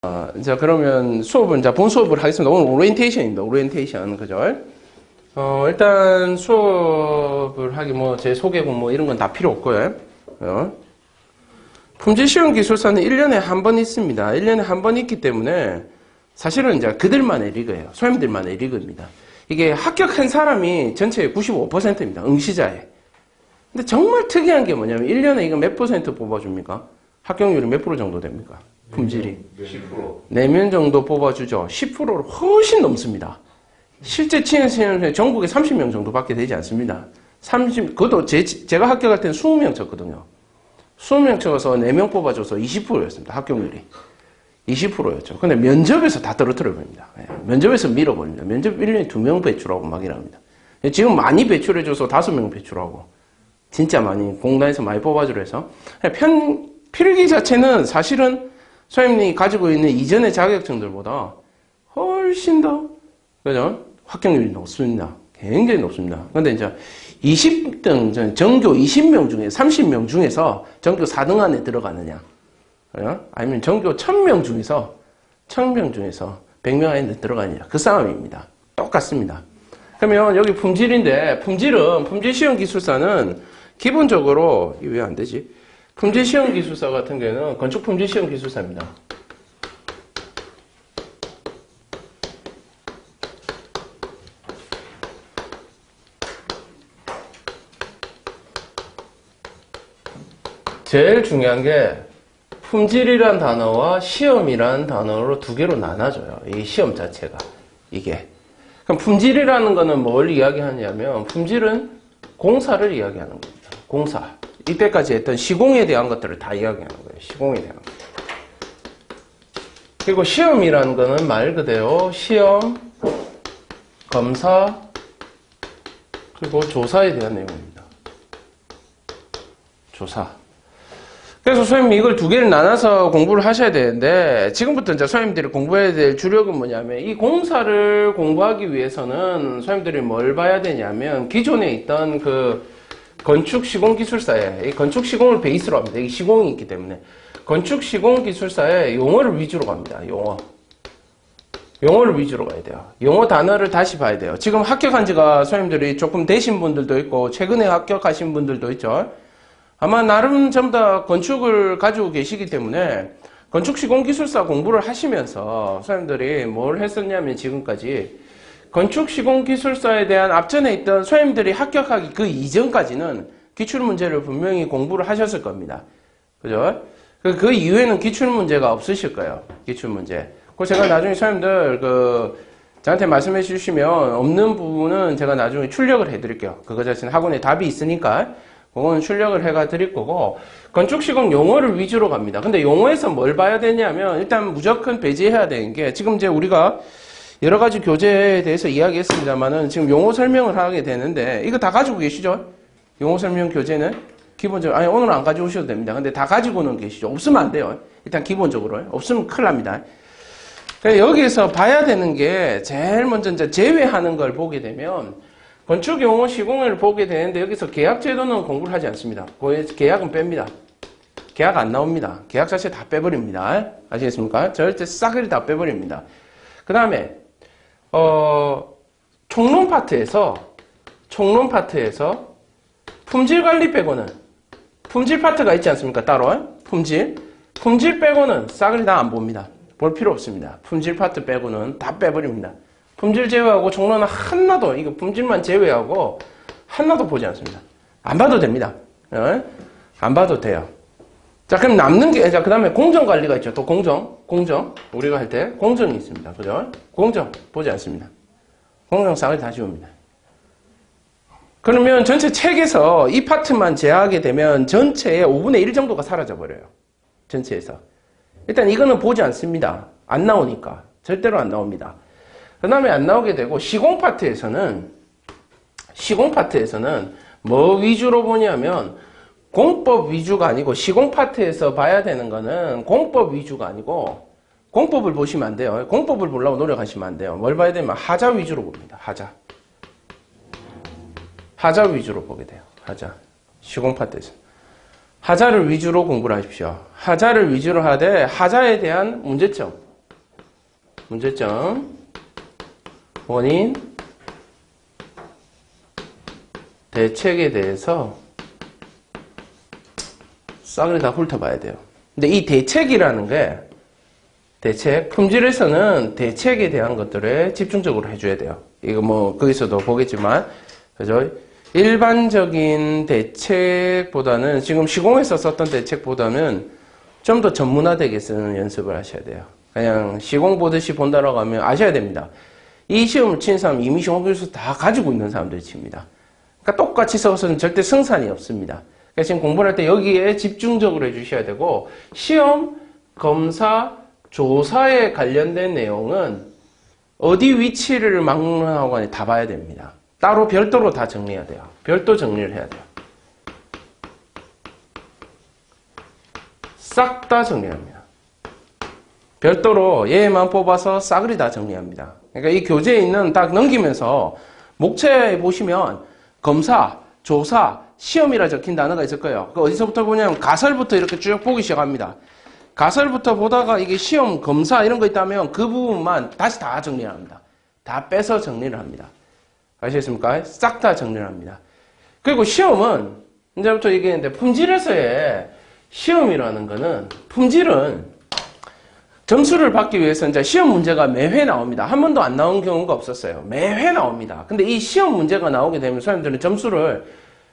자, 그러면 수업은, 자, 본 수업을 하겠습니다. 오늘 오리엔테이션입니다. 오리엔테이션, 그죠? 일단 수업을 하기 제 소개고 이런 건 다 필요 없고요. 품질시험 기술사는 1년에 한 번 있습니다. 1년에 한 번 있기 때문에 사실은 이제 그들만의 리그예요. 소임들만의 리그입니다. 이게 합격한 사람이 전체의 95%입니다. 응시자에. 근데 정말 특이한 게 뭐냐면 1년에 이거 몇 퍼센트 뽑아줍니까? 합격률이 몇 프로 정도 됩니까? 품질이 10%. 내면 정도 뽑아주죠. 10%를 훨씬 넘습니다. 실제 치는 전국에 30명 정도밖에 되지 않습니다. 그것도 제가 합격할 때는 20명 쳤거든요. 20명 쳐서 4명 뽑아줘서 20%였습니다. 합격률이. 20%였죠. 근데 면접에서 다 떨어뜨려 버립니다. 면접에서 밀어버립니다. 면접 1년에 2명 배출하고 막 이랍니다. 지금 많이 배출해줘서 5명 배출하고. 진짜 많이, 공단에서 많이 뽑아주려 해서. 필기 자체는 사실은 소임이 가지고 있는 이전의 자격증들보다 훨씬 더, 그죠? 합격률이 높습니다. 굉장히 높습니다. 근데 이제 20등, 전교 20명 중에 30명 중에서 전교 4등 안에 들어가느냐. 아니면 전교 1000명 중에서 100명 안에 들어가느냐. 그 싸움입니다. 똑같습니다. 그러면 여기 품질인데, 품질시험 기술사는 기본적으로, 이게 왜 안 되지? 품질시험 기술사 같은 경우는 건축 품질시험 기술사입니다. 제일 중요한 게 품질이란 단어와 시험이란 단어로 두 개로 나눠져요. 이 시험 자체가. 이게. 그럼 품질이라는 거는 뭘 이야기하냐면 품질은 공사를 이야기하는 겁니다. 공사. 이때까지 했던 시공에 대한 것들을 다 이야기하는 거예요. 시공에 대한 것. 그리고 시험이라는 거는 말 그대로 시험, 검사, 그리고 조사에 대한 내용입니다. 조사. 그래서 선생님이 이걸 두 개를 나눠서 공부를 하셔야 되는데, 지금부터 이제 선생님들이 공부해야 될 주력은 뭐냐면, 이 공사를 공부하기 위해서는 선생님들이 뭘 봐야 되냐면, 기존에 있던 건축시공기술사에, 이 건축시공을 베이스로 합니다. 이 시공이 있기 때문에. 건축시공기술사에 용어를 위주로 갑니다. 용어를 위주로 가야 돼요. 용어 단어를 다시 봐야 돼요. 지금 합격한 지가 선생님들이 조금 되신 분들도 있고, 최근에 합격하신 분들도 있죠. 아마 나름 전부 다 건축을 가지고 계시기 때문에 건축시공기술사 공부를 하시면서 선생님들이 뭘 했었냐면 지금까지 건축시공기술사에 대한 앞전에 있던 선생님들이 합격하기 그 이전까지는 기출문제를 분명히 공부를 하셨을 겁니다. 그죠? 그 이후에는 기출문제가 없으실 거예요. 기출문제. 그 제가 나중에 선생님들 저한테 말씀해 주시면 없는 부분은 제가 나중에 출력을 해 드릴게요. 그거 자체는 학원에 답이 있으니까 그건 출력을 해가 드릴 거고, 건축시공 용어를 위주로 갑니다. 근데 용어에서 뭘 봐야 되냐면, 일단 무조건 배제해야 되는 게, 지금 이제 우리가 여러 가지 교재에 대해서 이야기했습니다만은, 지금 용어 설명을 하게 되는데, 이거 다 가지고 계시죠? 용어 설명 교재는? 기본적으로, 오늘은 안 가져오셔도 됩니다. 근데 다 가지고는 계시죠? 없으면 안 돼요. 일단 기본적으로. 없으면 큰일 납니다. 여기에서 봐야 되는 게, 제일 먼저 이제 제외하는 걸 보게 되면, 건축 용어 시공을 보게 되는데 여기서 계약 제도는 공부를 하지 않습니다. 계약은 뺍니다. 계약 안 나옵니다. 계약 자체 다 빼버립니다. 아시겠습니까? 절대 싹을 다 빼버립니다. 그 다음에 총론 파트에서 품질 관리 빼고는 품질 파트가 있지 않습니까? 따로 품질 빼고는 싹을 다 안 봅니다. 볼 필요 없습니다. 품질 파트 빼고는 다 빼버립니다. 품질 제외하고 총론은 하나도, 이거 품질만 제외하고 하나도 보지 않습니다. 안 봐도 됩니다. 안 봐도 돼요. 자, 그럼 남는 게, 자, 그 다음에 공정관리가 있죠. 또 공정. 우리가 할 때 공정이 있습니다. 그죠? 공정, 보지 않습니다. 공정 싹을 다 지웁니다. 그러면 전체 책에서 이 파트만 제하게 되면 전체의 5분의 1 정도가 사라져버려요. 전체에서. 일단 이거는 보지 않습니다. 안 나오니까. 절대로 안 나옵니다. 그 다음에 안 나오게 되고, 시공 파트에서는 뭐 위주로 보냐면, 공법 위주가 아니고, 시공 파트에서 봐야 되는 거는 공법 위주가 아니고, 공법을 보시면 안 돼요. 공법을 보려고 노력하시면 안 돼요. 뭘 봐야 되면 하자 위주로 봅니다. 하자 위주로 보게 돼요. 하자. 시공 파트에서. 하자를 위주로 공부를 하십시오. 하자를 위주로 하되 하자에 대한 문제점, 문제점, 원인, 대책에 대해서 싸그리 다 훑어봐야 돼요. 근데 이 대책이라는 게 품질에서는 대책에 대한 것들에 집중적으로 해줘야 돼요. 이거 뭐 거기서도 보겠지만, 그죠? 일반적인 대책보다는 지금 시공에서 썼던 대책보다는 좀 더 전문화되게 쓰는 연습을 하셔야 돼요. 그냥 시공 보듯이 본다라고 하면 아셔야 됩니다. 이 시험을 치는 사람 이미 시공 기술 다 가지고 있는 사람들이 칩니다. 그러니까 똑같이 써서는 절대 승산이 없습니다. 그러니까 지금 공부를 할 때 여기에 집중적으로 해주셔야 되고, 시험, 검사, 조사에 관련된 내용은 어디 위치를 막론하고 다 봐야 됩니다. 따로 별도로 다 정리해야 돼요. 별도 정리를 해야 돼요. 싹 다 정리합니다. 별도로 얘만 뽑아서 싸그리 다 정리합니다. 그러니까 이 교재에 있는 딱 넘기면서 목차에 보시면 검사, 조사, 시험이라 적힌 단어가 있을 거예요. 그 어디서부터 보냐면 가설부터 이렇게 쭉 보기 시작합니다. 가설부터 보다가 이게 시험, 검사 이런 거 있다면 그 부분만 다시 다 정리를 합니다. 다 빼서 정리를 합니다. 아시겠습니까? 싹 다 정리를 합니다. 그리고 시험은 이제부터 얘기했는데 품질에서의 시험이라는 거는 품질은 점수를 받기 위해서 이제 시험 문제가 매회 나옵니다. 한 번도 안 나온 경우가 없었어요. 매회 나옵니다. 근데 이 시험 문제가 나오게 되면 선생님들은 점수를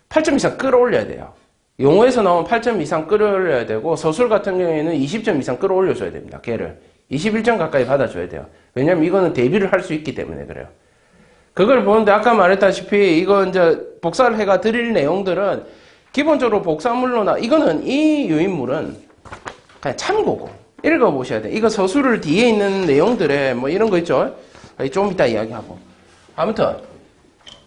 8점 이상 끌어올려야 돼요. 용어에서 나오면 8점 이상 끌어올려야 되고, 서술 같은 경우에는 20점 이상 끌어올려줘야 됩니다. 걔를 21점 가까이 받아줘야 돼요. 왜냐면 이거는 대비를 할 수 있기 때문에 그래요. 그걸 보는데 아까 말했다시피 이거 이제 복사를 해가 드릴 내용들은 기본적으로 복사물로나, 이거는 이 유인물은 그냥 참고고 읽어보셔야 돼요. 이거 서술을 뒤에 있는 내용들에 뭐 이런 거 있죠? 좀 이따 이야기하고. 아무튼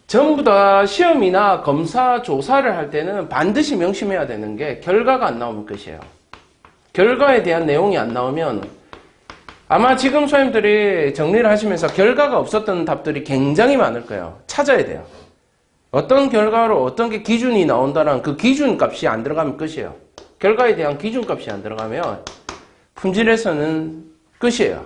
전부 다 시험이나 검사, 조사를 할 때는 반드시 명심해야 되는 게 결과가 안 나오면 끝이에요. 결과에 대한 내용이 안 나오면 아마 지금 선생님들이 정리를 하시면서 결과가 없었던 답들이 굉장히 많을 거예요. 찾아야 돼요. 어떤 결과로 어떤 게 기준이 나온다는 그 기준값이 안 들어가면 끝이에요. 결과에 대한 기준값이 안 들어가면 품질에서는 끝이에요.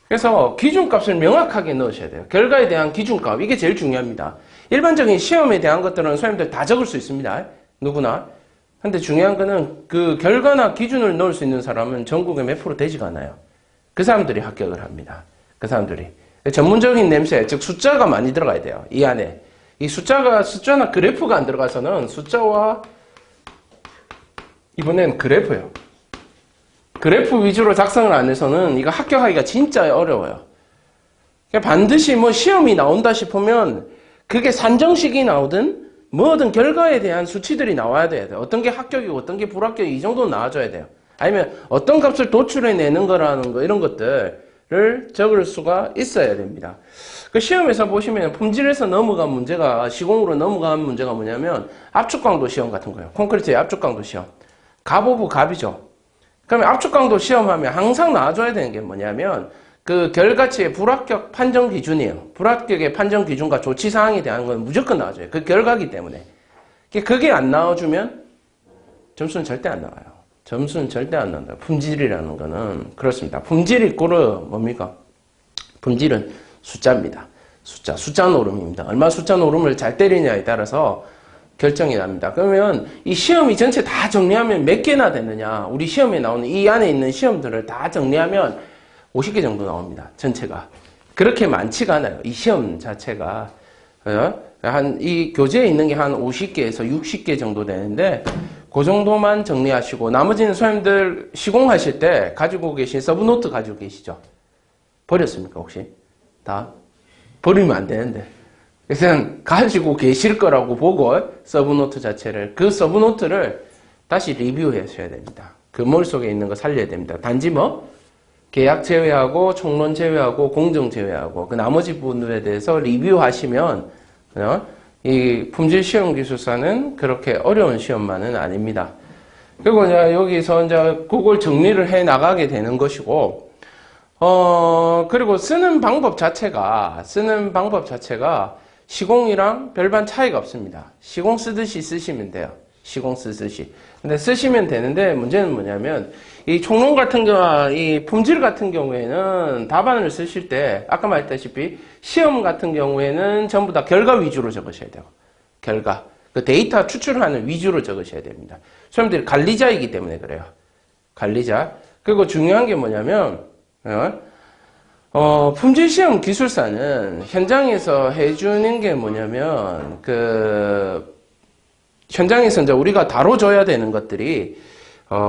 그래서 기준값을 명확하게 넣으셔야 돼요. 결과에 대한 기준값, 이게 제일 중요합니다. 일반적인 시험에 대한 것들은 선생님들 다 적을 수 있습니다. 누구나. 근데 중요한 거는 그 결과나 기준을 넣을 수 있는 사람은 전국에 몇 프로 되지가 않아요. 그 사람들이 합격을 합니다. 그 사람들이. 전문적인 냄새, 즉 숫자가 많이 들어가야 돼요. 이 안에. 이 숫자나 그래프가 안 들어가서는 숫자와 이번엔 그래프예요. 그래프 위주로 작성을 안 해서는 이거 합격하기가 진짜 어려워요. 그러니까 반드시 뭐 시험이 나온다 싶으면 그게 산정식이 나오든 뭐든 결과에 대한 수치들이 나와야 돼요. 어떤 게 합격이고 어떤 게 불합격이고 이 정도는 나와줘야 돼요. 아니면 어떤 값을 도출해내는 거라는 거, 이런 것들을 적을 수가 있어야 됩니다. 그 시험에서 보시면 품질에서 넘어간 문제가, 시공으로 넘어간 문제가 뭐냐면 압축강도 시험 같은 거예요. 콘크리트의 압축강도 시험. 갑 오브 갑이죠. 그러면 압축강도 시험하면 항상 나와줘야 되는 게 뭐냐면 그 결과치의 불합격 판정 기준이에요. 불합격의 판정 기준과 조치 사항에 대한 건 무조건 나와줘요. 그 결과기 때문에. 그게 안 나와주면 점수는 절대 안 나와요. 점수는 절대 안 나온다. 품질이라는 거는 그렇습니다. 품질 이꼬르 뭡니까? 품질은 숫자입니다. 숫자 노름입니다. 얼마 숫자 노름을 잘 때리냐에 따라서 결정이 납니다. 그러면 이 시험이 전체 다 정리하면 몇 개나 되느냐? 우리 시험에 나오는 이 안에 있는 시험들을 다 정리하면 50개 정도 나옵니다. 전체가. 그렇게 많지가 않아요. 이 시험 자체가. 이 교재에 있는 게 한 50개에서 60개 정도 되는데 그 정도만 정리하시고 나머지는 선생님들 시공하실 때 가지고 계신 서브노트 가지고 계시죠? 버렸습니까 혹시? 다? 버리면 안 되는데. 그래서 가지고 계실 거라고 보고 서브노트 자체를, 그 서브노트를 다시 리뷰하셔야 됩니다. 그 머릿속에 있는 거 살려야 됩니다. 단지 뭐 계약 제외하고 총론 제외하고 공정 제외하고 그 나머지 부분들에 대해서 리뷰하시면 이 품질 시험 기술사는 그렇게 어려운 시험만은 아닙니다. 그리고 이제 여기서 이제 그걸 정리를 해 나가게 되는 것이고, 그리고 쓰는 방법 자체가 시공이랑 별반 차이가 없습니다. 시공 쓰듯이 쓰시면 돼요. 시공 쓰듯이. 근데 쓰시면 되는데 문제는 뭐냐면 이 총론 같은 경우, 이 품질 같은 경우에는 답안을 쓰실 때 아까 말했다시피 시험 같은 경우에는 전부 다 결과 위주로 적으셔야 돼요. 결과. 그 데이터 추출하는 위주로 적으셔야 됩니다. 수험들이 관리자이기 때문에 그래요. 관리자. 그리고 중요한 게 뭐냐면 품질시험 기술사는 현장에서 해주는 게 뭐냐면 현장에서 이제 우리가 다뤄줘야 되는 것들이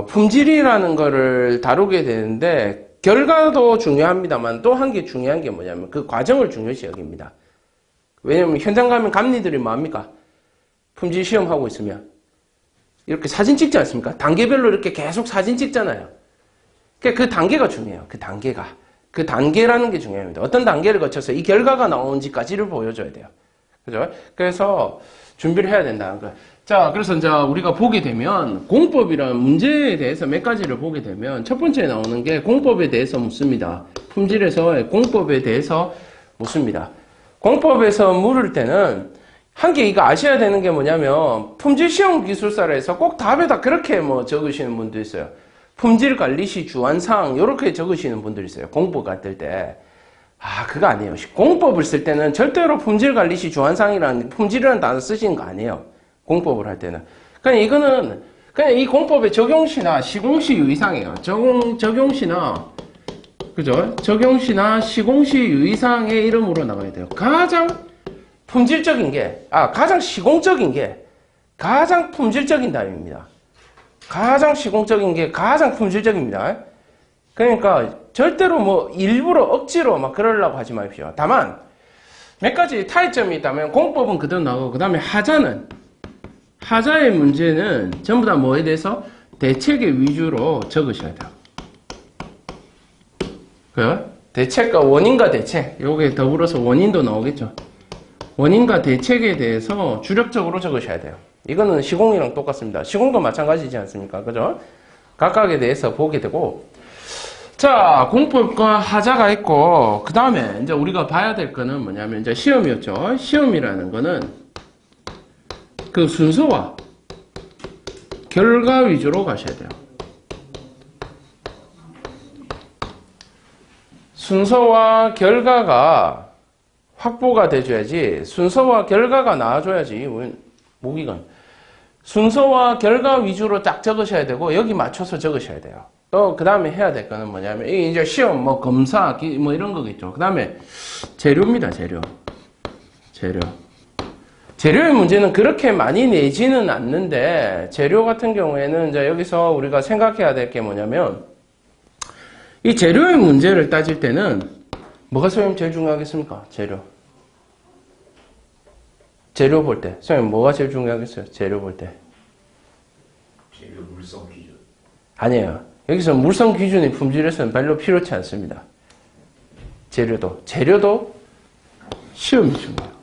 품질이라는 거를 다루게 되는데 결과도 중요합니다만 또 한 게 중요한 게 뭐냐면 그 과정을 중요시 여깁니다. 왜냐면 현장 가면 감리들이 뭐합니까? 품질 시험하고 있으면 이렇게 사진 찍지 않습니까? 단계별로 이렇게 계속 사진 찍잖아요. 그러니까 그 단계가 중요해요. 그 단계가. 그 단계라는 게 중요합니다. 어떤 단계를 거쳐서 이 결과가 나오는지까지를 보여줘야 돼요. 그죠? 그래서 준비를 해야 된다는 거예요. 자, 그래서 이제 우리가 보게 되면 공법이라는 문제에 대해서 몇 가지를 보게 되면 첫 번째 나오는 게 공법에 대해서 묻습니다. 품질에서 공법에 대해서 묻습니다. 공법에서 물을 때는 한 개 이거 아셔야 되는 게 뭐냐면 품질 시험 기술사라 해서 꼭 답에다 그렇게 뭐 적으시는 분도 있어요. 품질 관리 시 주안사항 이렇게 적으시는 분들이 있어요. 공법 같을 때. 그거 아니에요. 공법을 쓸 때는 절대로 품질 관리 시 주안사항이라는 품질이라는 단어 쓰시는 거 아니에요. 공법을 할 때는. 그냥 이거는 그냥 이 공법의 적용시나 시공시 유의사항이에요. 적용시나 그죠? 적용시나 시공시 유의사항의 이름으로 나가야 돼요. 가장 품질적인 게 가장 시공적인 게 가장 품질적인 단위입니다. 가장 시공적인 게 가장 품질적입니다. 그러니까 절대로 뭐 일부러 억지로 막 그러려고 하지 마십시오. 다만 몇 가지 타이점이 있다면 공법은 그대로 나오고 그 다음에 하자의 문제는 전부 다 뭐에 대해서 대책의 위주로 적으셔야 돼요. 대책과 원인과 대책 요게 더불어서 원인도 나오겠죠. 원인과 대책에 대해서 주력적으로 적으셔야 돼요. 이거는 시공이랑 똑같습니다. 시공도 마찬가지지 않습니까? 그죠? 각각에 대해서 보게 되고. 자, 공법과 하자가 있고, 그 다음에 이제 우리가 봐야 될 거는 뭐냐면 이제 시험이었죠. 시험이라는 거는 그 순서와 결과 위주로 가셔야 돼요. 순서와 결과가 확보가 돼줘야지, 순서와 결과가 나와줘야지, 모기건. 순서와 결과 위주로 딱 적으셔야 되고, 여기 맞춰서 적으셔야 돼요. 또, 그 다음에 해야 될 거는 뭐냐면, 이게 이제 시험, 뭐, 검사, 뭐 이런 거겠죠. 그 다음에, 재료입니다, 재료. 재료의 문제는 그렇게 많이 내지는 않는데, 재료 같은 경우에는 이제 여기서 우리가 생각해야 될 게 뭐냐면, 이 재료의 문제를 따질 때는, 뭐가 선생님 제일 중요하겠습니까? 재료 볼 때. 선생님 뭐가 제일 중요하겠어요? 재료 볼 때. 재료 물성 기준. 아니에요. 여기서 물성 기준이 품질에서는 별로 필요치 않습니다. 재료도 시험이 중요해요.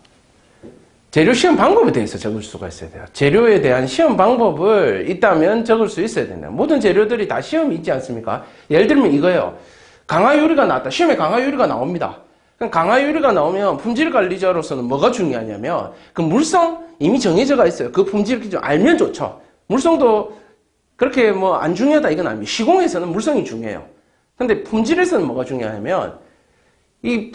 재료 시험 방법에 대해서 적을 수가 있어야 돼요. 재료에 대한 시험 방법을 있다면 적을 수 있어야 된다. 모든 재료들이 다 시험이 있지 않습니까? 예를 들면 이거예요. 강화유리가 나왔다. 시험에 강화유리가 나옵니다. 그럼 강화유리가 나오면 품질 관리자로서는 뭐가 중요하냐면 그 물성 이미 정해져가 있어요. 그 품질 기준 알면 좋죠. 물성도 그렇게 뭐 안 중요하다 이건 아닙니다. 시공에서는 물성이 중요해요. 근데 품질에서는 뭐가 중요하냐면 이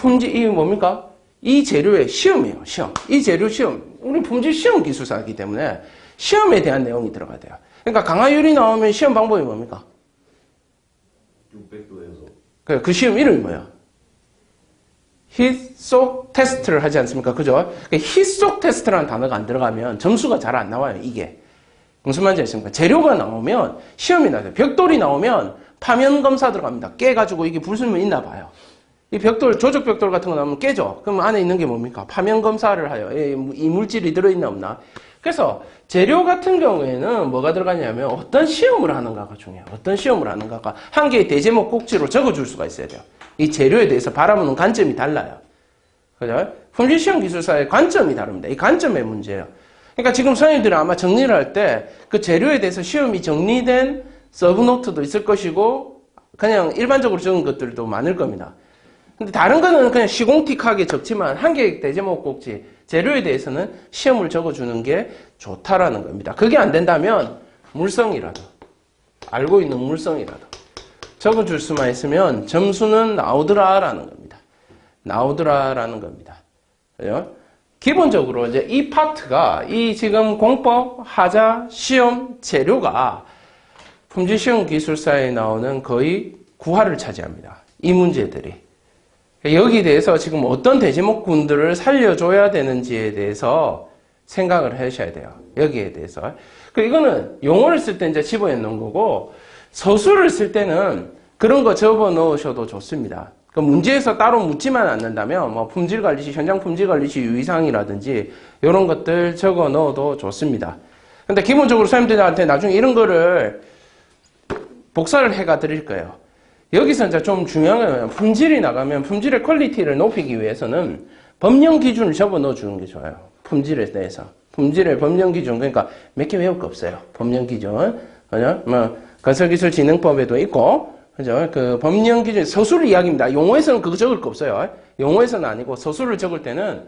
뭡니까? 이 재료의 시험이에요. 시험. 이 재료 시험. 우리 품질 시험 기술사이기 때문에 시험에 대한 내용이 들어가야 돼요. 그러니까 강화유리 나오면 시험 방법이 뭡니까? 600도에서. 그 시험 이름이 뭐야? 히속 테스트를 하지 않습니까? 그죠? 히속 테스트라는 단어가 안 들어가면 점수가 잘 안 나와요, 이게. 무슨 말인지 아십니까? 재료가 나오면 시험이 나요. 벽돌이 나오면 파면 검사 들어갑니다. 깨가지고 이게 불순물 있나 봐요. 이 벽돌, 조적 벽돌 같은 거 나오면 깨죠? 그럼 안에 있는 게 뭡니까? 파면 검사를 하여. 이 물질이 들어있나 없나? 그래서 재료 같은 경우에는 뭐가 들어가냐면 어떤 시험을 하는가가 중요해요. 어떤 시험을 하는가가 한 개의 대제목 꼭지로 적어줄 수가 있어야 돼요. 이 재료에 대해서 바라보는 관점이 달라요. 그죠? 품질시험 기술사의 관점이 다릅니다. 이 관점의 문제예요. 그러니까 지금 선생님들이 아마 정리를 할 때 그 재료에 대해서 시험이 정리된 서브노트도 있을 것이고 그냥 일반적으로 적은 것들도 많을 겁니다. 근데 다른 거는 그냥 시공틱하게 적지만 한 개의 대제목 꼭지 재료에 대해서는 시험을 적어주는 게 좋다라는 겁니다. 그게 안 된다면 물성이라도, 알고 있는 물성이라도 적어줄 수만 있으면 점수는 나오더라라는 겁니다. 나오더라라는 겁니다. 그죠? 기본적으로 이제 이 파트가 이 지금 공법, 하자, 시험, 재료가 품질시험 기술사에 나오는 거의 9화를 차지합니다. 이 문제들이. 여기에 대해서 지금 어떤 대제목군들을 살려줘야 되는지에 대해서 생각을 하셔야 돼요. 여기에 대해서. 이거는 용어를 쓸 때 이제 집어넣는 거고, 서술을 쓸 때는 그런 거 접어 넣으셔도 좋습니다. 그 문제에서 따로 묻지만 않는다면, 뭐 품질관리시, 현장 품질관리시 유의사항이라든지, 이런 것들 적어 넣어도 좋습니다. 근데 기본적으로 선생님들한테 나중에 이런 거를 복사를 해가 드릴 거예요. 여기서 이제 좀 중요한 건 품질이 나가면 품질의 퀄리티를 높이기 위해서는 법령 기준을 접어 넣어 주는 게 좋아요. 품질에 대해서. 품질의 법령 기준. 그러니까 몇 개 외울 거 없어요. 법령 기준. 그죠? 뭐, 건설기술진흥법에도 있고, 그죠? 그 법령 기준, 서술 이야기입니다. 용어에서는 그거 적을 거 없어요. 용어에서는 아니고 서술을 적을 때는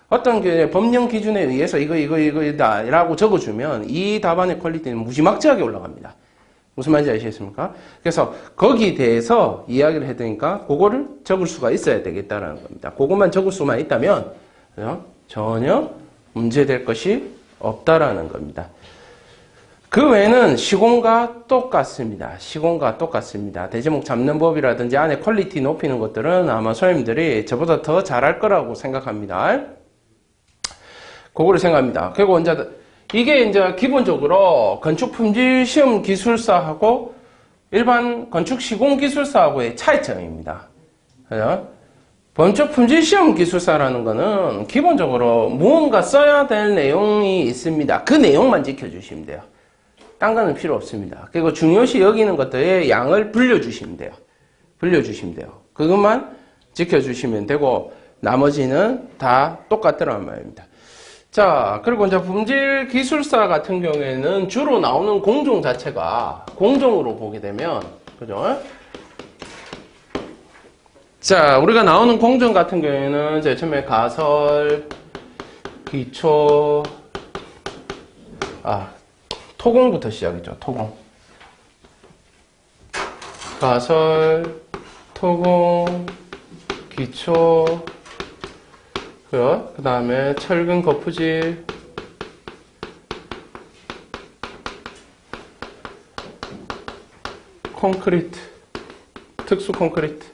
어떤 그 법령 기준에 의해서 이거다라고 적어주면 이 답안의 퀄리티는 무지막지하게 올라갑니다. 무슨 말인지 아시겠습니까? 그래서 거기에 대해서 이야기를 해드니까 그거를 적을 수가 있어야 되겠다라는 겁니다. 그것만 적을 수만 있다면 전혀 문제될 것이 없다라는 겁니다. 그 외에는 시공과 똑같습니다. 시공과 똑같습니다. 대제목 잡는 법이라든지 안에 퀄리티 높이는 것들은 아마 선생님들이 저보다 더 잘할 거라고 생각합니다. 그거를 생각합니다. 그리고 이게 이제 기본적으로 건축품질시험 기술사하고 일반 건축시공기술사하고의 차이점입니다. 그죠? 건축품질시험 기술사라는 거는 기본적으로 무언가 써야 될 내용이 있습니다. 그 내용만 지켜주시면 돼요. 딴 거는 필요 없습니다. 그리고 중요시 여기는 것들의 양을 불려주시면 돼요. 불려주시면 돼요. 그것만 지켜주시면 되고 나머지는 다 똑같더란 말입니다. 자, 그리고 이제 품질 기술사 같은 경우에는 주로 나오는 공종 자체가 공종으로 보게 되면, 그죠? 자, 우리가 나오는 공종 같은 경우에는 이제 처음에 가설, 기초, 토공부터 시작이죠. 토공. 가설, 토공, 기초, 그 다음에 철근 거푸질, 콘크리트, 특수 콘크리트,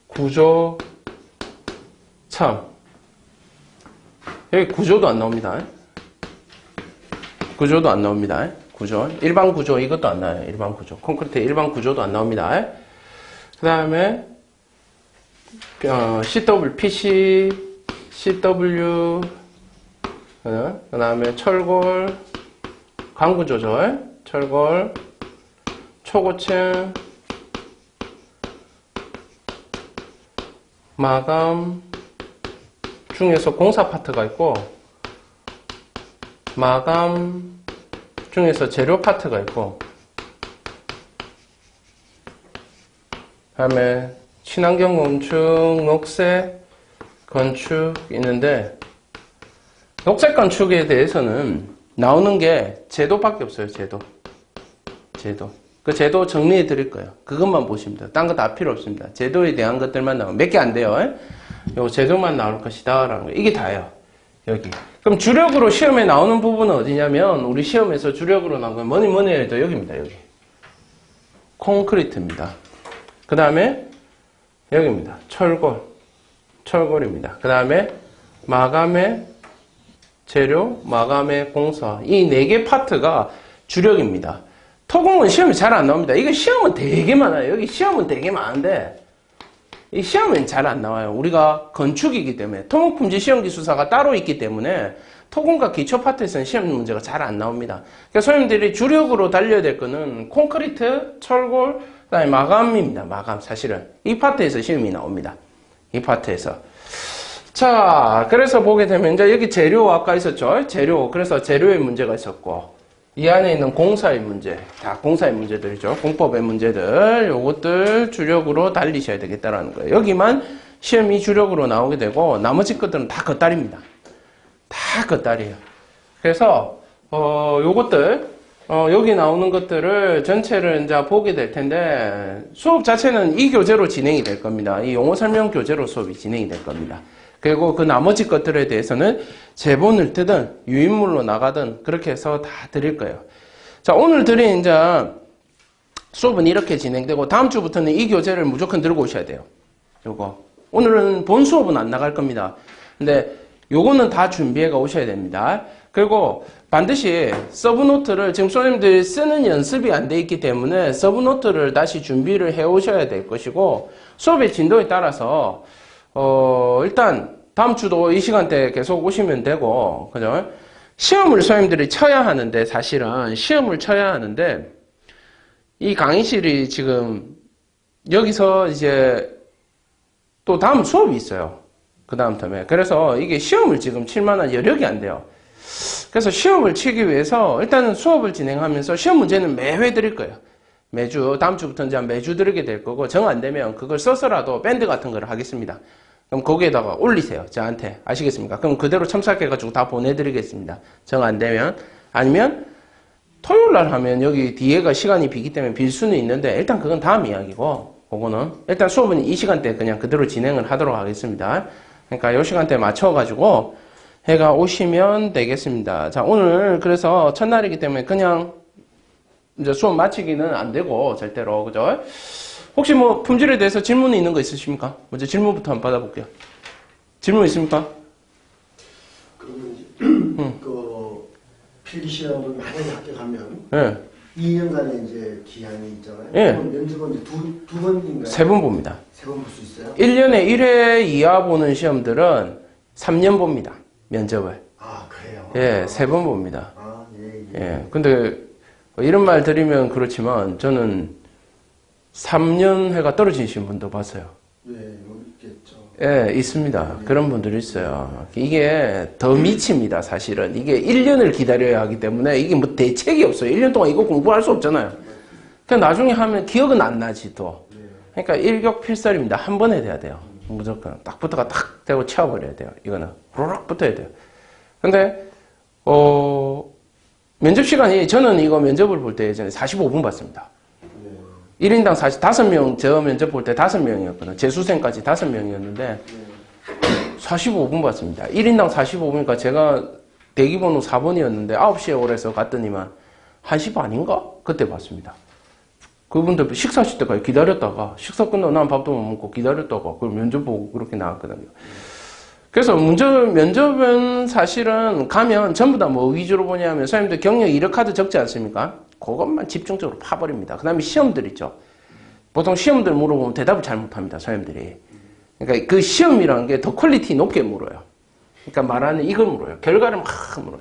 구조, 참. 여기 구조도 안 나옵니다. 구조도 안 나옵니다. 구조. 일반 구조, 이것도 안 나와요. 일반 구조. 콘크리트 일반 구조도 안 나옵니다. 그 다음에 CWPC, CW, 그 다음에 철골, 강구 조절, 철골, 초고층, 마감 중에서 공사 파트가 있고, 마감 중에서 재료 파트가 있고, 그 다음에 친환경 건축, 녹색 건축 있는데, 녹색 건축에 대해서는 나오는 게 제도밖에 없어요. 제도. 그 제도 정리해 드릴 거예요. 그것만 보시면 돼요. 딴 거 다 필요 없습니다. 제도에 대한 것들만 나오면 몇 개 안 돼요. 요 제도만 나올 것이다 라는 거. 이게 다예요. 여기. 그럼 주력으로 시험에 나오는 부분은 어디냐면, 우리 시험에서 주력으로 나온 건 뭐니 해도 여기입니다. 여기. 콘크리트입니다. 그 다음에 여기입니다. 철골입니다. 그 다음에 마감의 재료, 마감의 공사. 이 4개 파트가 주력입니다. 토공은 시험에 잘 안 나옵니다. 이거 시험은 되게 많아요. 여기 시험은 되게 많은데 이 시험은 잘 안 나와요. 우리가 건축이기 때문에 토목품질 시험기술사가 따로 있기 때문에 토공과 기초 파트에서는 시험 문제가 잘 안 나옵니다. 그러니까 선생님들이 주력으로 달려야 될 거는 콘크리트, 철골, 그다음에 마감입니다. 마감 사실은 이 파트에서 시험이 나옵니다. 이 파트에서. 자, 그래서 보게 되면 이제 여기 재료 아까 있었죠. 재료. 그래서 재료의 문제가 있었고 이 안에 있는 공사의 문제, 다 공사의 문제들이죠. 공법의 문제들, 요것들 주력으로 달리셔야 되겠다라는 거예요. 여기만 시험이 주력으로 나오게 되고 나머지 것들은 다 겉다리입니다. 다 겉다리예요. 그래서 요것들 여기 나오는 것들을 전체를 이제 보게 될 텐데 수업 자체는 이 교재로 진행이 될 겁니다. 이 용어 설명 교재로 수업이 진행이 될 겁니다. 그리고 그 나머지 것들에 대해서는 제본을 뜨든 유인물로 나가든 그렇게 해서 다 드릴 거예요. 자, 오늘 드린 이제 수업은 이렇게 진행되고 다음 주부터는 이 교재를 무조건 들고 오셔야 돼요. 요거. 오늘은 본 수업은 안 나갈 겁니다. 근데 요거는 다 준비해가 오셔야 됩니다. 그리고 반드시 서브노트를 지금 선생님들이 쓰는 연습이 안 돼 있기 때문에 서브노트를 다시 준비를 해 오셔야 될 것이고 수업의 진도에 따라서 일단 다음 주도 이 시간대에 계속 오시면 되고 그죠? 시험을 선생님들이 쳐야 하는데 사실은 시험을 쳐야 하는데 이 강의실이 지금 여기서 이제 또 다음 수업이 있어요. 그 다음 텀에. 그래서 이게 시험을 지금 칠 만한 여력이 안 돼요. 그래서 시험을 치기 위해서 일단은 수업을 진행하면서 시험 문제는 매회 드릴 거예요. 매주, 다음 주부터 이제 매주 드리게 될 거고, 정 안 되면 그걸 써서라도 밴드 같은 걸 하겠습니다. 그럼 거기에다가 올리세요. 저한테. 아시겠습니까? 그럼 그대로 첨삭해가지고 다 보내드리겠습니다. 정 안 되면. 아니면 토요일 날 하면 여기 뒤에가 시간이 비기 때문에 빌 수는 있는데, 일단 그건 다음 이야기고, 그거는. 일단 수업은 이 시간대에 그냥 그대로 진행을 하도록 하겠습니다. 그러니까 이 시간대에 맞춰가지고, 해가 오시면 되겠습니다. 자, 오늘 그래서 첫날이기 때문에 그냥 이제 수업 마치기는 안 되고 절대로 그죠? 혹시 뭐 품질에 대해서 질문이 있는 거 있으십니까? 먼저 질문부터 한번 받아볼게요. 질문 있습니까? 그러면 그 필기 시험을 만약에 합격하면 네. 2년간의 이제 기한이 있잖아요. 예. 면접은 이제 두 번인가요? 3번 봅니다. 3번 볼 수 있어요? 1년에 1회 이하 보는 시험들은 3년 봅니다. 면접을. 아, 그래요? 예, 3번 봅니다. 아, 예, 예. 예. 근데 이런 말 드리면 그렇지만 저는 3년 회가 떨어지신 분도 봤어요. 예, 뭐 있겠죠. 예, 있습니다. 그런 분들이 있어요. 이게 더 미칩니다, 사실은. 이게 1년을 기다려야 하기 때문에 이게 뭐 대책이 없어요. 1년 동안 이거 공부할 수 없잖아요. 그러니까 나중에 하면 기억은 안 나지, 또. 그러니까 일격필설입니다. 한 번에 돼야 돼요. 무조건. 딱 붙어가 딱 대고 채워버려야 돼요. 이거는. 호로록 붙어야 돼요. 근데, 면접 시간이, 저는 이거 면접을 볼 때 예전에 45분 봤습니다. 1인당 5명, 저 면접 볼 때 5명이었거든요. 재수생까지 5명이었는데, 45분 봤습니다. 1인당 45분이니까 제가 대기번호 4번이었는데, 9시에 오래서 갔더니만, 1시 반인가? 그때 봤습니다. 그분들 식사하실 때까지 기다렸다가 식사 끝나고 난 밥도 못 먹고 기다렸다가 그걸 면접 보고 그렇게 나왔거든요. 그래서 면접은 사실은 가면 전부 다 뭐 위주로 보냐면 선생님들 경력 이력 카드 적지 않습니까? 그것만 집중적으로 파버립니다. 그 다음에 시험들 있죠. 보통 시험들 물어보면 대답을 잘 못합니다. 선생님들이. 그러니까 그 시험이라는 게 더 퀄리티 높게 물어요. 그러니까 말하는 이걸 물어요. 결과를 막 물어요.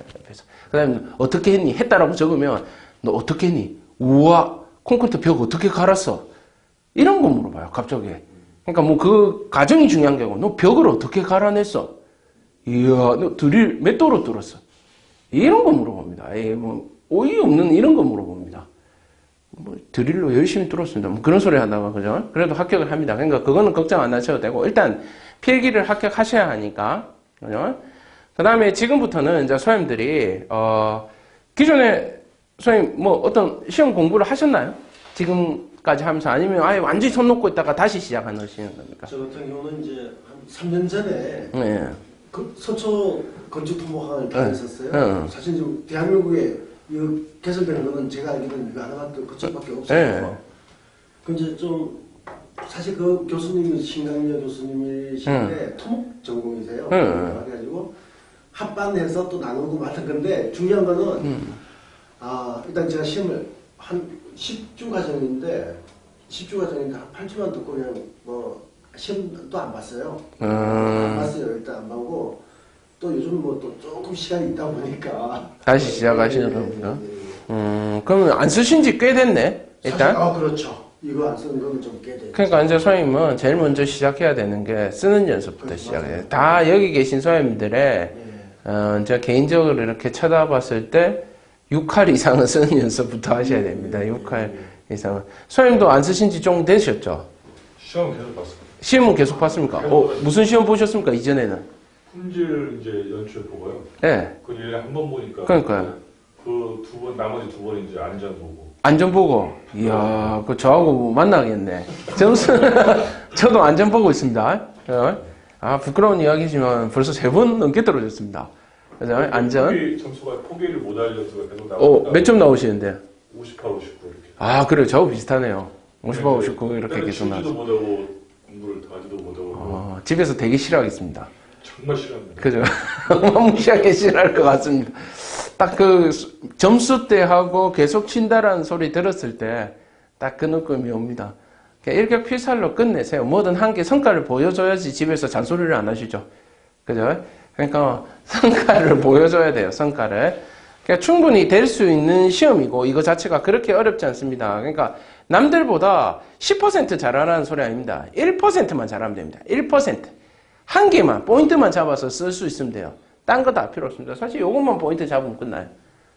그 다음에 어떻게 했니? 했다라고 적으면 너 어떻게 했니? 우와. 콘크리트 벽 어떻게 갈았어? 이런 거 물어봐요, 갑자기. 그러니까 뭐 그 과정이 중요한 게 아니고, 너 벽을 어떻게 갈아냈어? 이야, 너 드릴 몇 도로 뚫었어? 이런 거 물어봅니다. 뭐, 어이없는 이런 거 물어봅니다. 뭐, 드릴로 열심히 뚫었습니다. 뭐 그런 소리 하다가, 그죠? 그래도 합격을 합니다. 그러니까 그거는 걱정 안 하셔도 되고, 일단 필기를 합격하셔야 하니까, 그죠? 그 다음에 지금부터는 이제 선생님들이, 기존에 선생님, 뭐, 어떤 시험 공부를 하셨나요? 지금까지 하면서 아니면 아예 완전히 손 놓고 있다가 다시 시작하는 겁니까? 저 같은 경우는 이제 한 3년 전에 네. 그 서초 건축토목학을 네. 다녔었어요. 네. 사실 지금 대한민국에 이 개설되는 거는 제가 알기로는 이거 하나밖에 그쪽밖에 네. 없어요. 그 이제 좀 사실 그 교수님이 신강렬 교수님이신데 토목 전공이세요. 그래가지고 합반해서 또 나누고 맡은 건데 중요한 거는 일단 제가 시험을 한 10주 과정인데 한 8주만 듣고 그냥 뭐 시험도 안 봤어요. 안 봤어요. 일단 안 보고 또 요즘 뭐 또 조금 시간이 있다 보니까 다시 시작하시는 겁니까? 그러면 안 쓰신 지 꽤 됐네, 일단. 사실, 그렇죠. 이거 안 쓰는 거는 좀 꽤 됐죠. 그러니까 이제 선생님은 제일 먼저 시작해야 되는 게 쓰는 연습부터 시작해요. 다 여기 계신 선생님들의, 이제 개인적으로 이렇게 쳐다봤을 때, 6할 이상은 쓰는 연습부터 하셔야 됩니다. 6할 이상은. 선생님도 안 쓰신 지 좀 되셨죠? 시험 계속 봤습니다. 시험은 계속 봤습니까? 무슨 시험 보셨습니까? 이전에는? 품질 이제 연출 보고요. 네. 그 1년에 한 번 보니까. 그러니까요. 그 두 번, 나머지 두 번 이제 안전 보고. 안전 보고. 이야, 그 저하고 만나겠네. 저도 안전 보고 있습니다. 아, 부끄러운 이야기지만 벌써 3번 넘게 떨어졌습니다. 그죠? 안전. 점수가 포기를 못 알려서 계속 나오고. 몇 점 나오시는데? 58, 59 이렇게. 아, 그래요. 저하고 비슷하네요. 58, 59 이렇게 계속 나왔어요. 치지도 못하고 공부를 더 하지도 못하고. 집에서 되게 싫어하겠습니다. 정말 싫어합니다. 그죠? 무시하게 싫어할 것 같습니다. 딱 그 점수 때 하고 계속 친다라는 소리 들었을 때 딱 그 느낌이 옵니다. 일격필살로 끝내세요. 뭐든 한 개 성과를 보여줘야지 집에서 잔소리를 안 하시죠. 그죠? 그러니까 성과를 보여줘야 돼요. 성과를. 그러니까 충분히 될 수 있는 시험이고 이거 자체가 그렇게 어렵지 않습니다. 그러니까 남들보다 10% 잘하라는 소리 아닙니다. 1%만 잘하면 됩니다. 1%. 한 개만, 포인트만 잡아서 쓸 수 있으면 돼요. 딴 거 다 필요 없습니다. 사실 이것만 포인트 잡으면 끝나요.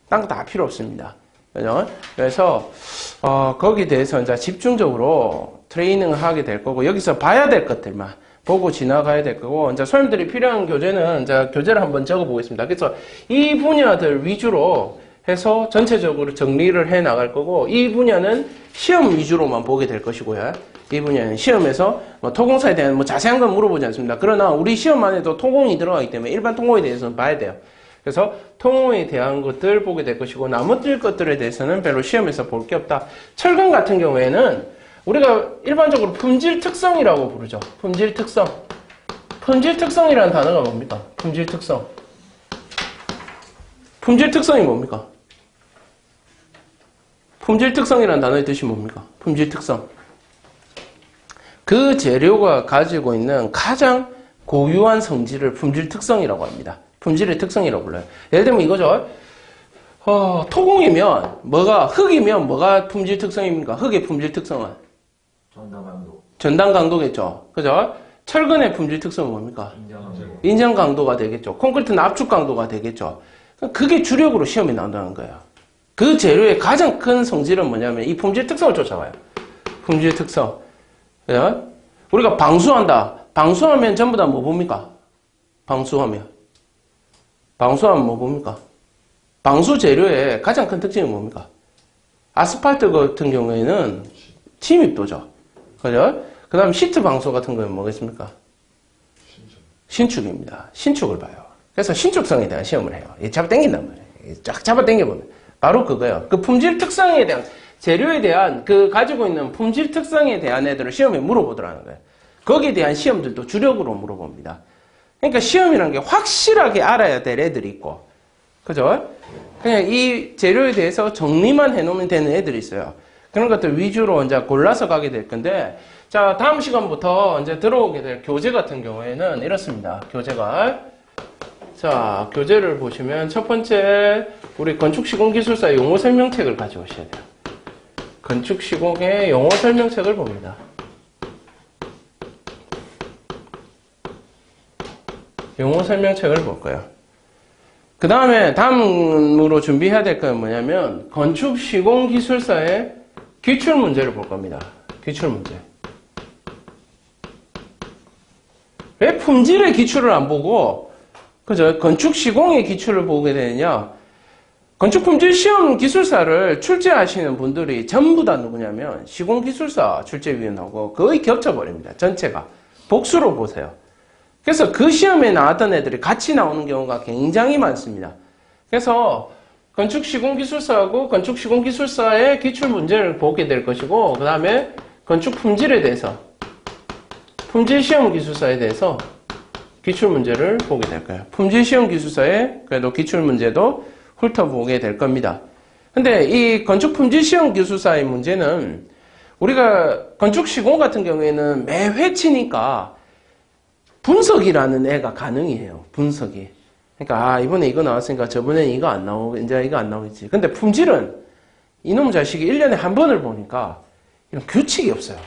딴 거 다 필요 없습니다. 그죠? 그래서, 거기에 대해서 이제 집중적으로 트레이닝을 하게 될 거고, 여기서 봐야 될 것들만 보고 지나가야 될 거고, 이제 소님들이 필요한 교재는 이제 교재를 한번 적어 보겠습니다. 그래서 이 분야들 위주로 해서 전체적으로 정리를 해 나갈 거고, 이 분야는 시험 위주로만 보게 될 것이고요. 이 분야는 시험에서 토공사에 대한 자세한 건 물어보지 않습니다. 그러나 우리 시험 안에도 토공이 들어가기 때문에 일반 통공에 대해서는 봐야 돼요. 그래서 통공에 대한 것들 보게 될 것이고 나머지 것들에 대해서는 별로 시험에서 볼 게 없다. 철근 같은 경우에는 우리가 일반적으로 품질 특성이라고 부르죠. 품질 특성. 품질 특성이라는 단어가 뭡니까? 품질 특성. 품질 특성이 뭡니까? 품질 특성이라는 단어의 뜻이 뭡니까? 품질 특성. 그 재료가 가지고 있는 가장 고유한 성질을 품질 특성이라고 합니다. 품질의 특성이라고 불러요. 예를 들면 이거죠. 토공이면 흙이면 뭐가 품질 특성입니까? 흙의 품질 특성은? 전담 강도. 전당 강도겠죠. 그죠? 철근의 품질 특성은 뭡니까? 인정 강도가 되겠죠. 콘크리트는 압축 강도가 되겠죠. 그게 주력으로 시험에 나온다는 거예요. 그 재료의 가장 큰 성질은 뭐냐면 이 품질 특성을 쫓아가요. 품질 특성. 그죠? 우리가 방수한다. 방수하면 전부 다 뭐 봅니까? 방수하면 뭐 봅니까? 방수 재료의 가장 큰 특징이 뭡니까? 아스팔트 같은 경우에는 침입도죠. 그죠? 그 다음 시트 방수 같은 거는 뭐겠습니까? 신축입니다. 신축을 봐요. 그래서 신축성에 대한 시험을 해요. 잡아 당긴단 말이에요. 쫙 잡아 당겨보면. 바로 그거예요. 그 품질 특성에 대한, 재료에 대한, 그 가지고 있는 품질 특성에 대한 애들을 시험에 물어보더라는 거예요. 거기에 대한 시험들도 주력으로 물어봅니다. 그러니까 시험이라는 게 확실하게 알아야 될 애들이 있고, 그죠? 그냥 이 재료에 대해서 정리만 해놓으면 되는 애들이 있어요. 그런 것들 위주로 이제 골라서 가게 될 건데, 자, 다음 시간부터 이제 들어오게 될 교재 같은 경우에는 이렇습니다. 교재가. 자, 교재를 보시면 첫 번째, 우리 건축시공기술사 용어 설명책을 가져오셔야 돼요. 건축시공의 용어 설명책을 봅니다. 용어 설명책을 볼 거예요. 그 다음에 다음으로 준비해야 될 건 뭐냐면 건축시공기술사의 기출문제를 볼 겁니다. 기출문제. 왜 품질의 기출을 안 보고 그죠? 건축시공의 기출을 보게 되느냐? 건축품질시험 기술사를 출제하시는 분들이 전부 다 누구냐면 시공기술사 출제위원하고 거의 겹쳐버립니다. 전체가. 복수로 보세요. 그래서 그 시험에 나왔던 애들이 같이 나오는 경우가 굉장히 많습니다. 그래서 건축시공기술사하고 건축시공기술사의 기출문제를 보게 될 것이고 그 다음에 건축품질에 대해서 품질시험기술사에 대해서 기출문제를 보게 될 거예요. 품질시험기술사의 그래도 기출문제도 훑어보게 될 겁니다. 근데 이 건축품질시험기술사의 문제는 우리가 건축시공 같은 경우에는 매회 치니까 분석이라는 애가 가능해요. 분석이. 그러니까 이번에 이거 나왔으니까 저번엔 이거 안 나오고 이제 이거 안 나오겠지. 근데 품질은 이놈 자식이 1년에 한 번을 보니까 이런 규칙이 없어요.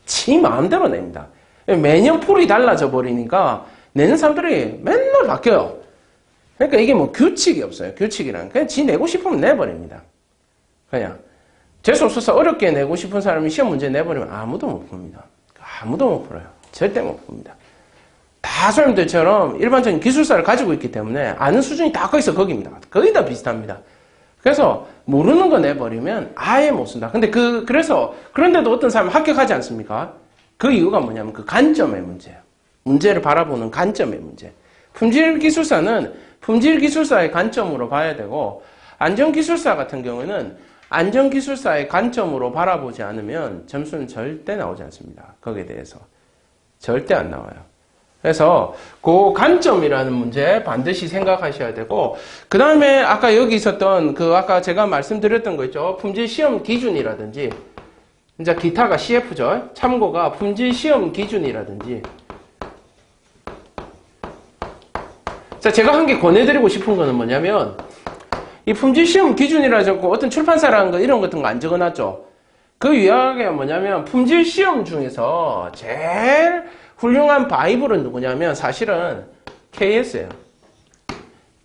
지 마음대로 냅니다. 매년 풀이 달라져 버리니까 내는 사람들이 맨날 바뀌어요. 그러니까 이게 뭐 규칙이 없어요. 규칙이란. 그냥 지 내고 싶으면 내버립니다. 그냥. 재수없어서 어렵게 내고 싶은 사람이 시험 문제 내버리면 아무도 못 풉니다. 아무도 못 풀어요. 절대 못 봅니다. 다 소님들처럼 일반적인 기술사를 가지고 있기 때문에 아는 수준이 다 거기서 거기입니다. 거의 다 비슷합니다. 그래서 모르는 거 내버리면 아예 못 쓴다. 근데 그런데도 어떤 사람은 합격하지 않습니까? 그 이유가 뭐냐면 그 관점의 문제예요. 문제를 바라보는 관점의 문제. 품질기술사는 품질기술사의 관점으로 봐야 되고, 안전기술사 같은 경우에는 안전기술사의 관점으로 바라보지 않으면 점수는 절대 나오지 않습니다. 거기에 대해서. 절대 안 나와요. 그래서 그 관점이라는 문제 반드시 생각하셔야 되고, 그 다음에 아까 여기 있었던 아까 제가 말씀드렸던 거 있죠. 품질 시험 기준이라든지, 이제 기타가 CF죠. 참고가 품질 시험 기준이라든지. 자, 제가 한 개 권해드리고 싶은 거는 뭐냐면, 이 품질 시험 기준이라 적고 어떤 출판사라는 거 이런 같은 거 안 적어놨죠. 그 위약이 뭐냐면 품질 시험 중에서 제일 훌륭한 바이블은 누구냐면 사실은 KS예요.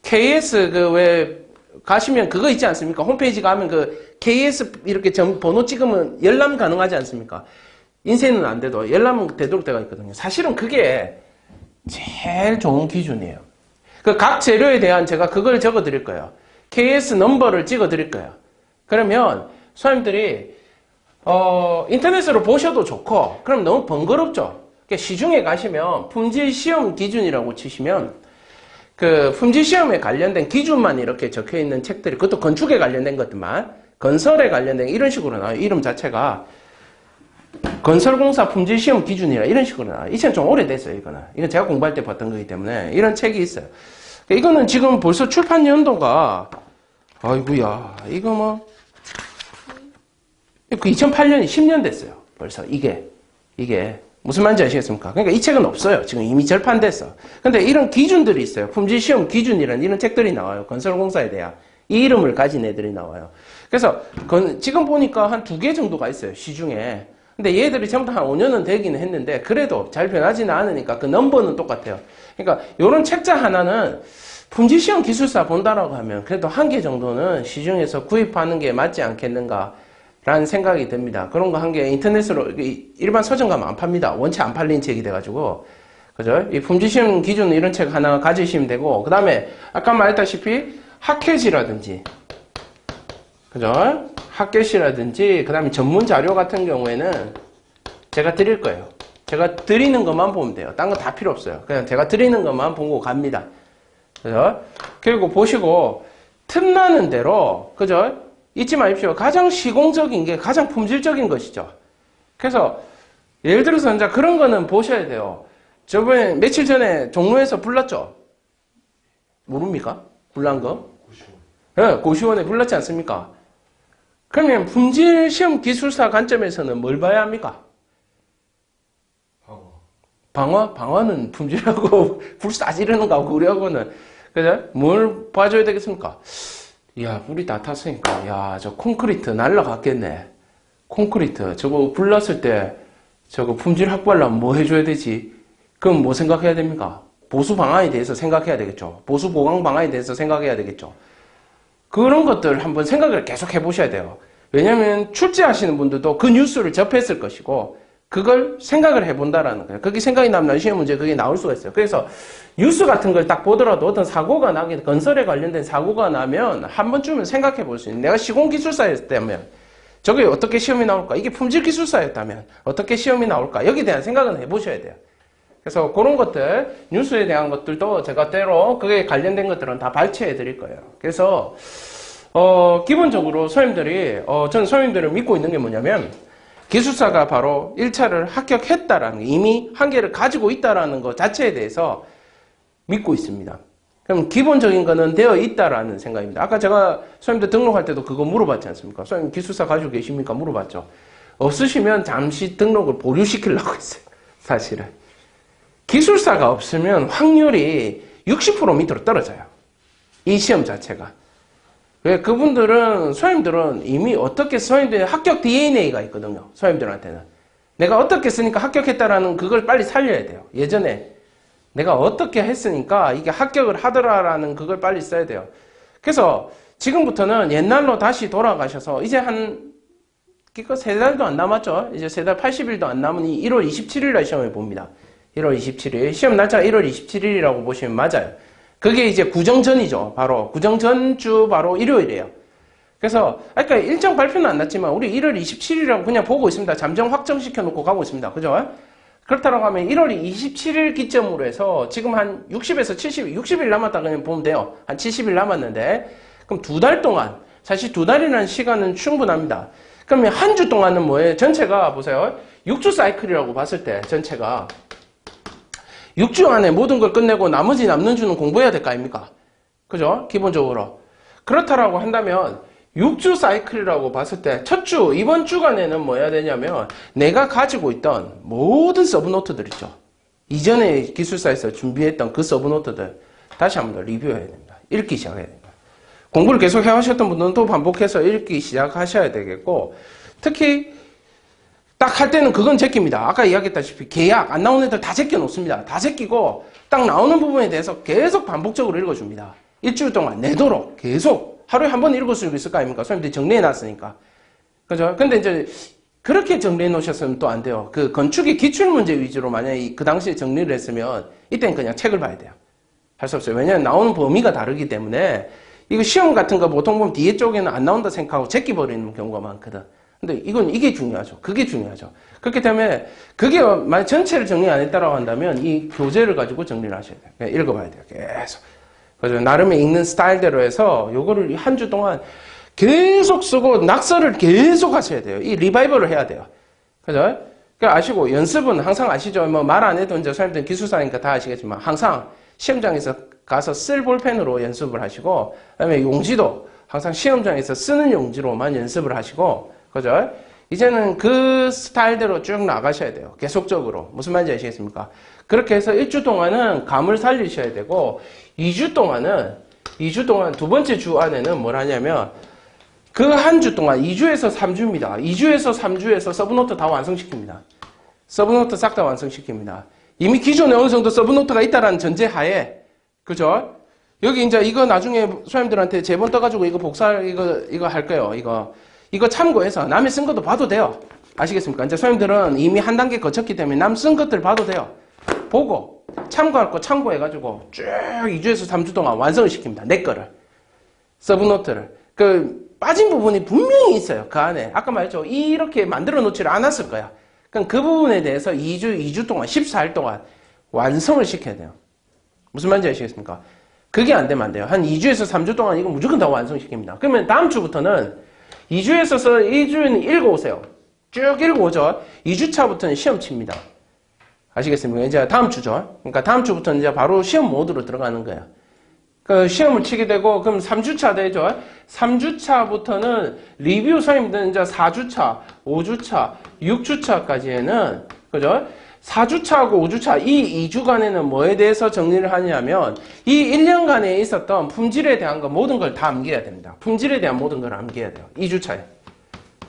KS 왜 가시면 그거 있지 않습니까? 홈페이지 가면 KS 이렇게 번호 찍으면 열람 가능하지 않습니까? 인쇄는 안 돼도 열람은 되도록 되어 있거든요. 사실은 그게 제일 좋은 기준이에요. 각 재료에 대한 제가 그걸 적어 드릴 거예요. KS 넘버를 찍어 드릴 거예요. 그러면 소님들이 인터넷으로 보셔도 좋고, 그럼 너무 번거롭죠. 시중에 가시면 품질 시험 기준이라고 치시면 품질 시험에 관련된 기준만 이렇게 적혀 있는 책들이, 그것도 건축에 관련된 것들만, 건설에 관련된 이런 식으로 나와요. 이름 자체가 건설공사 품질 시험 기준이라 이런 식으로 나와요. 이 책은 좀 오래됐어요. 이건 제가 공부할 때 봤던 거기 때문에 이런 책이 있어요. 이거는 지금 벌써 출판 연도가, 아이고야, 이거 2008년이 10년 됐어요. 벌써 이게 무슨 말인지 아시겠습니까? 그러니까 이 책은 없어요. 지금 이미 절판됐어. 근데 이런 기준들이 있어요. 품질 시험 기준이라는 이런 책들이 나와요. 건설공사에 대한 이 이름을 가진 애들이 나와요. 그래서 지금 보니까 한 2개 정도가 있어요. 시중에. 근데 얘들이 전부 다 한 5년은 되기는 했는데 그래도 잘 변하지는 않으니까 그 넘버는 똑같아요. 그러니까 이런 책자 하나는 품질시험 기술사 본다라고 하면 그래도 한 개 정도는 시중에서 구입하는 게 맞지 않겠는가라는 생각이 듭니다. 그런 거 한 개 인터넷으로 일반 서점 가면 안 팝니다. 원체 안 팔린 책이 돼가지고. 그죠? 이 품질시험 기준 이런 책 하나 가지시면 되고, 그 다음에 아까 말했다시피 학회지라든지, 그죠? 학교시라든지, 그 다음에 전문 자료 같은 경우에는 제가 드릴 거예요. 제가 드리는 것만 보면 돼요. 딴 거 다 필요 없어요. 그냥 제가 드리는 것만 보고 갑니다. 그죠? 그리고 보시고, 틈나는 대로, 그죠? 잊지 마십시오. 가장 시공적인 게 가장 품질적인 것이죠. 그래서, 예를 들어서 이제 그런 거는 보셔야 돼요. 저번에 며칠 전에 종로에서 불났죠? 모릅니까? 불난 거? 네, 고시원에 불났지 않습니까? 그러면 품질 시험 기술사 관점에서는 뭘 봐야 합니까? 방어는 품질하고 불 싸지르는 거하고 우리하고는, 그죠? 뭘 봐줘야 되겠습니까? 이야, 불이 다 탔으니까, 야, 저 콘크리트 날라갔겠네. 콘크리트, 저거 불났을 때, 저거 품질 확보하려면 뭐 해줘야 되지? 그럼 뭐 생각해야 됩니까? 보수 방안에 대해서 생각해야 되겠죠. 보수 보강 방안에 대해서 생각해야 되겠죠. 그런 것들 한번 생각을 계속 해보셔야 돼요. 왜냐하면 출제하시는 분들도 그 뉴스를 접했을 것이고 그걸 생각을 해본다라는 거예요. 그게 생각이 나면 시험 문제 그게 나올 수가 있어요. 그래서 뉴스 같은 걸 딱 보더라도 어떤 사고가 나게, 건설에 관련된 사고가 나면 한 번쯤은 생각해 볼 수 있는, 내가 시공기술사였다면 저게 어떻게 시험이 나올까? 이게 품질기술사였다면 어떻게 시험이 나올까? 여기에 대한 생각은 해보셔야 돼요. 그래서 그런 것들, 뉴스에 대한 것들도 제가 때로 그게 관련된 것들은 다 발췌해 드릴 거예요. 그래서 기본적으로 저는 선생님들을 믿고 있는 게 뭐냐면, 기술사가 바로 1차를 합격했다라는 거, 이미 한계를 가지고 있다라는 것 자체에 대해서 믿고 있습니다. 그럼 기본적인 거는 되어 있다라는 생각입니다. 아까 제가 선생님들 등록할 때도 그거 물어봤지 않습니까? 선생님 기술사 가지고 계십니까? 물어봤죠. 없으시면 잠시 등록을 보류시키려고 했어요. 사실은. 기술사가 없으면 확률이 60% 밑으로 떨어져요. 이 시험 자체가. 왜 그분들은, 선생님들은 이미 어떻게 선생님들의 합격 DNA가 있거든요. 선생님들한테는. 내가 어떻게 쓰니까 합격했다라는 그걸 빨리 살려야 돼요. 예전에 내가 어떻게 했으니까 이게 합격을 하더라라는 그걸 빨리 써야 돼요. 그래서 지금부터는 옛날로 다시 돌아가셔서 이제 기껏 3달도 안 남았죠. 이제 3달 80일도 안 남은 이 1월 27일 날 시험을 봅니다. 1월 27일. 시험 날짜가 1월 27일이라고 보시면 맞아요. 그게 이제 구정 전이죠. 바로 구정 전주 바로 일요일이에요. 그래서 아까 일정 발표는 안 났지만 우리 1월 27일이라고 그냥 보고 있습니다. 잠정 확정시켜 놓고 가고 있습니다. 그죠? 그렇다고 하면 1월 27일 기점으로 해서 지금 한 60에서 60일 남았다 그냥 보면 돼요. 한 70일 남았는데 그럼 2달 동안 사실 2달이라는 시간은 충분합니다. 그러면 한 주 동안은 뭐예요? 전체가 보세요. 6주 사이클이라고 봤을 때 전체가 6주 안에 모든 걸 끝내고 나머지 남는 주는 공부해야 될 거 아닙니까? 그죠? 기본적으로. 그렇다라고 한다면 6주 사이클이라고 봤을 때 첫 주, 이번 주간에는 뭐 해야 되냐면 내가 가지고 있던 모든 서브노트들 있죠. 이전에 기술사에서 준비했던 그 서브노트들 다시 한번 더 리뷰해야 됩니다. 읽기 시작해야 됩니다. 공부를 계속 해오셨던 분들은 또 반복해서 읽기 시작하셔야 되겠고 특히 딱 할 때는 그건 제낍니다. 아까 이야기했다시피 계약 안 나오는 애들 다 제껴 놓습니다. 다 제끼고 딱 나오는 부분에 대해서 계속 반복적으로 읽어줍니다. 일주일 동안 내도록 계속 하루에 한 번 읽을 수 있을 거 아닙니까? 선생님들이 정리해 놨으니까. 그죠? 근데 이제 그렇게 정리해 놓으셨으면 또 안 돼요. 그 건축의 기출문제 위주로 만약에 그 당시에 정리를 했으면 이때는 그냥 책을 봐야 돼요. 할 수 없어요. 왜냐하면 나오는 범위가 다르기 때문에 이거 시험 같은 거 보통 보면 뒤에 쪽에는 안 나온다 생각하고 제끼버리는 경우가 많거든. 근데 이게 중요하죠. 그게 중요하죠. 그렇기 때문에 그게 만약 전체를 정리 안 했다라고 한다면 이 교재를 가지고 정리를 하셔야 돼요. 그냥 읽어봐야 돼요. 계속. 그래서 나름의 읽는 스타일대로 해서 요거를 한 주 동안 계속 쓰고 낙서를 계속 하셔야 돼요. 이 리바이벌을 해야 돼요. 그죠? 그러니까 아시고 연습은 항상 아시죠? 뭐 말 안 해도 이제 선생님들은 기술사니까 다 아시겠지만 항상 시험장에서 가서 쓸 볼펜으로 연습을 하시고 그다음에 용지도 항상 시험장에서 쓰는 용지로만 연습을 하시고 그죠? 이제는 그 스타일대로 쭉 나가셔야 돼요. 계속적으로. 무슨 말인지 아시겠습니까? 그렇게 해서 1주 동안은 감을 살리셔야 되고 2주 동안 두 번째 주 안에는 뭘 하냐면 그 한 주 동안 2주에서 3주입니다. 2주에서 3주에서 서브노트 다 완성시킵니다. 서브노트 싹 다 완성시킵니다. 이미 기존에 어느 정도 서브노트가 있다라는 전제하에 그죠? 여기 이제 이거 나중에 소님들한테 제본 떠가지고 이거 이거 할 거예요. 이거 참고해서 남이 쓴 것도 봐도 돼요. 아시겠습니까? 이제 소님들은 이미 한 단계 거쳤기 때문에 남 쓴 것들 봐도 돼요. 보고 참고할 거 참고해가지고 쭉 2주에서 3주 동안 완성을 시킵니다. 내 거를. 서브노트를. 그 빠진 부분이 분명히 있어요. 그 안에. 아까 말했죠. 이렇게 만들어 놓지를 않았을 거야. 그럼 그 부분에 대해서 2주 동안 14일 동안 완성을 시켜야 돼요. 무슨 말인지 아시겠습니까? 그게 안 되면 안 돼요. 한 2주에서 3주 동안 이거 무조건 다 완성시킵니다. 그러면 다음 주부터는 2주에는 읽어오세요. 쭉 읽어오죠. 2주차부터는 시험 칩니다. 아시겠습니까? 이제 다음 주죠. 그러니까 다음 주부터는 이제 바로 시험 모드로 들어가는 거예요. 그 시험을 치게 되고, 그럼 3주차 되죠. 3주차부터는 리뷰 선생님들은 이제 4주차, 5주차, 6주차까지에는, 그죠? 4주차하고 5주차, 이 2주간에는 뭐에 대해서 정리를 하냐면, 이 1년간에 있었던 품질에 대한 거 모든 걸 다 암기해야 됩니다. 품질에 대한 모든 걸 암기해야 돼요. 2주차에.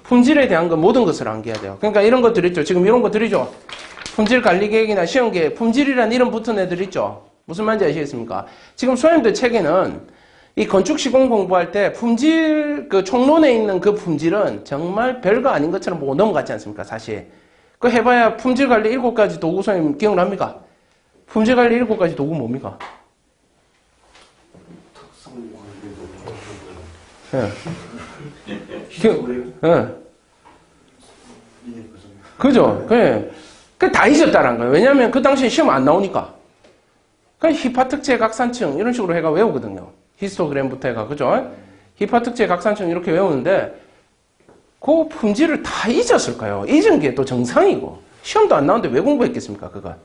품질에 대한 거 모든 것을 암기해야 돼요. 그러니까 이런 것들 있죠. 지금 이런 것들 있죠. 품질 관리 계획이나 시험 계획, 품질이란 이름 붙은 애들 있죠. 무슨 말인지 아시겠습니까? 지금 소님들 책에는 이 건축 시공 공부할 때 품질, 그 총론에 있는 그 품질은 정말 별거 아닌 것처럼 보고 넘어갔지 않습니까? 사실. 그 해봐야 품질 관리 7가지 도구 소님 기억납니까? 품질 관리 7가지 도구 뭡니까? 그죠? 그래. 다 잊었다는 거예요. 왜냐하면 그 당시에 시험 안 나오니까. 그냥 히파특제 각산층 이런 식으로 해가 외우거든요. 히스토그램부터 해가 그죠? 히파특제 각산층 이렇게 외우는데 그 품질을 다 잊었을 거예요. 잊은 게 또 정상이고 시험도 안 나오는데 왜 공부했겠습니까? 그거.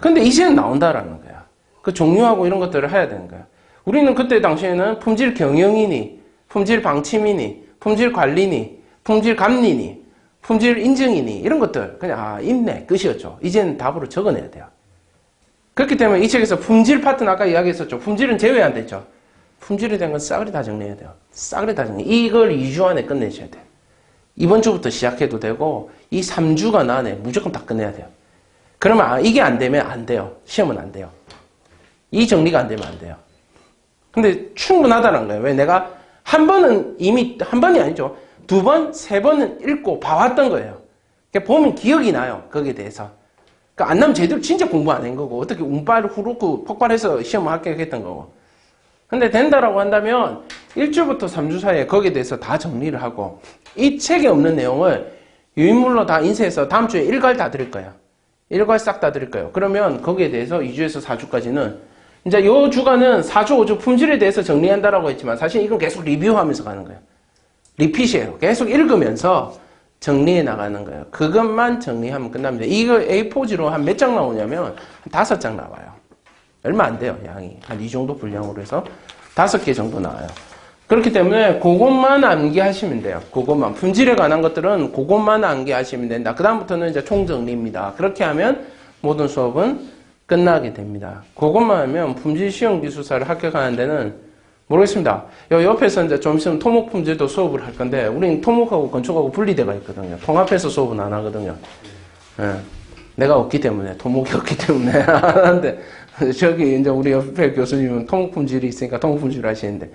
근데 이제는 나온다라는 거야. 그 종류하고 이런 것들을 해야 되는 거야. 우리는 그때 당시에는 품질 경영이니, 품질 방침이니, 품질 관리니, 품질 감리니, 품질 인증이니 이런 것들 그냥 있네 끝이었죠. 이제는 답으로 적어내야 돼요. 그렇기 때문에 이 책에서 품질 파트는 아까 이야기했었죠. 품질은 제외 안 됐죠. 품질에 대한 건 싸그리 다 정리해야 돼요. 싸그리 다 정리. 이걸 2주 안에 끝내셔야 돼요. 이번 주부터 시작해도 되고 이 3주간 안에 무조건 다 끝내야 돼요. 그러면 이게 안 되면 안 돼요. 시험은 안 돼요. 이 정리가 안 되면 안 돼요. 근데 충분하다는 거예요. 왜 내가 한 번은 이미 한 번이 아니죠. 2번, 3번은 읽고 봐왔던 거예요. 그러니까 보면 기억이 나요. 거기에 대해서. 그러니까 안 나면 제대로 진짜 공부 안 한 거고, 어떻게 운빨 후루꾸 폭발해서 시험을 합격했던 거고. 근데 된다라고 한다면 1주부터 3주 사이에 거기에 대해서 다 정리를 하고, 이 책에 없는 내용을 유인물로 다 인쇄해서 다음 주에 일괄 다 드릴 거예요. 일괄 싹 다 드릴 거예요. 그러면 거기에 대해서 2주에서 4주까지는 이제 요 주간은 4주, 5주 품질에 대해서 정리한다라고 했지만 사실 이건 계속 리뷰하면서 가는 거예요. 리핏이에요. 계속 읽으면서 정리해 나가는 거예요. 그것만 정리하면 끝납니다. 이거 A4지로 한 몇 장 나오냐면 한 5장 나와요. 얼마 안 돼요, 양이. 한 이 정도 분량으로 해서 5개 정도 나와요. 그렇기 때문에 그것만 암기하시면 돼요. 그것만. 품질에 관한 것들은 그것만 암기하시면 된다. 그 다음부터는 이제 총정리입니다. 그렇게 하면 모든 수업은 끝나게 됩니다. 그것만 하면 품질 시험 기술사를 합격하는 데는 모르겠습니다. 옆에서 이제 좀 있으면 토목 품질도 수업을 할 건데, 우리는 토목하고 건축하고 분리되어 있거든요. 통합해서 수업은 안 하거든요. 예. 내가 없기 때문에, 토목이 없기 때문에 안 하는데, 저기 이제 우리 옆에 교수님은 토목 품질이 있으니까 토목 품질을 하시는데,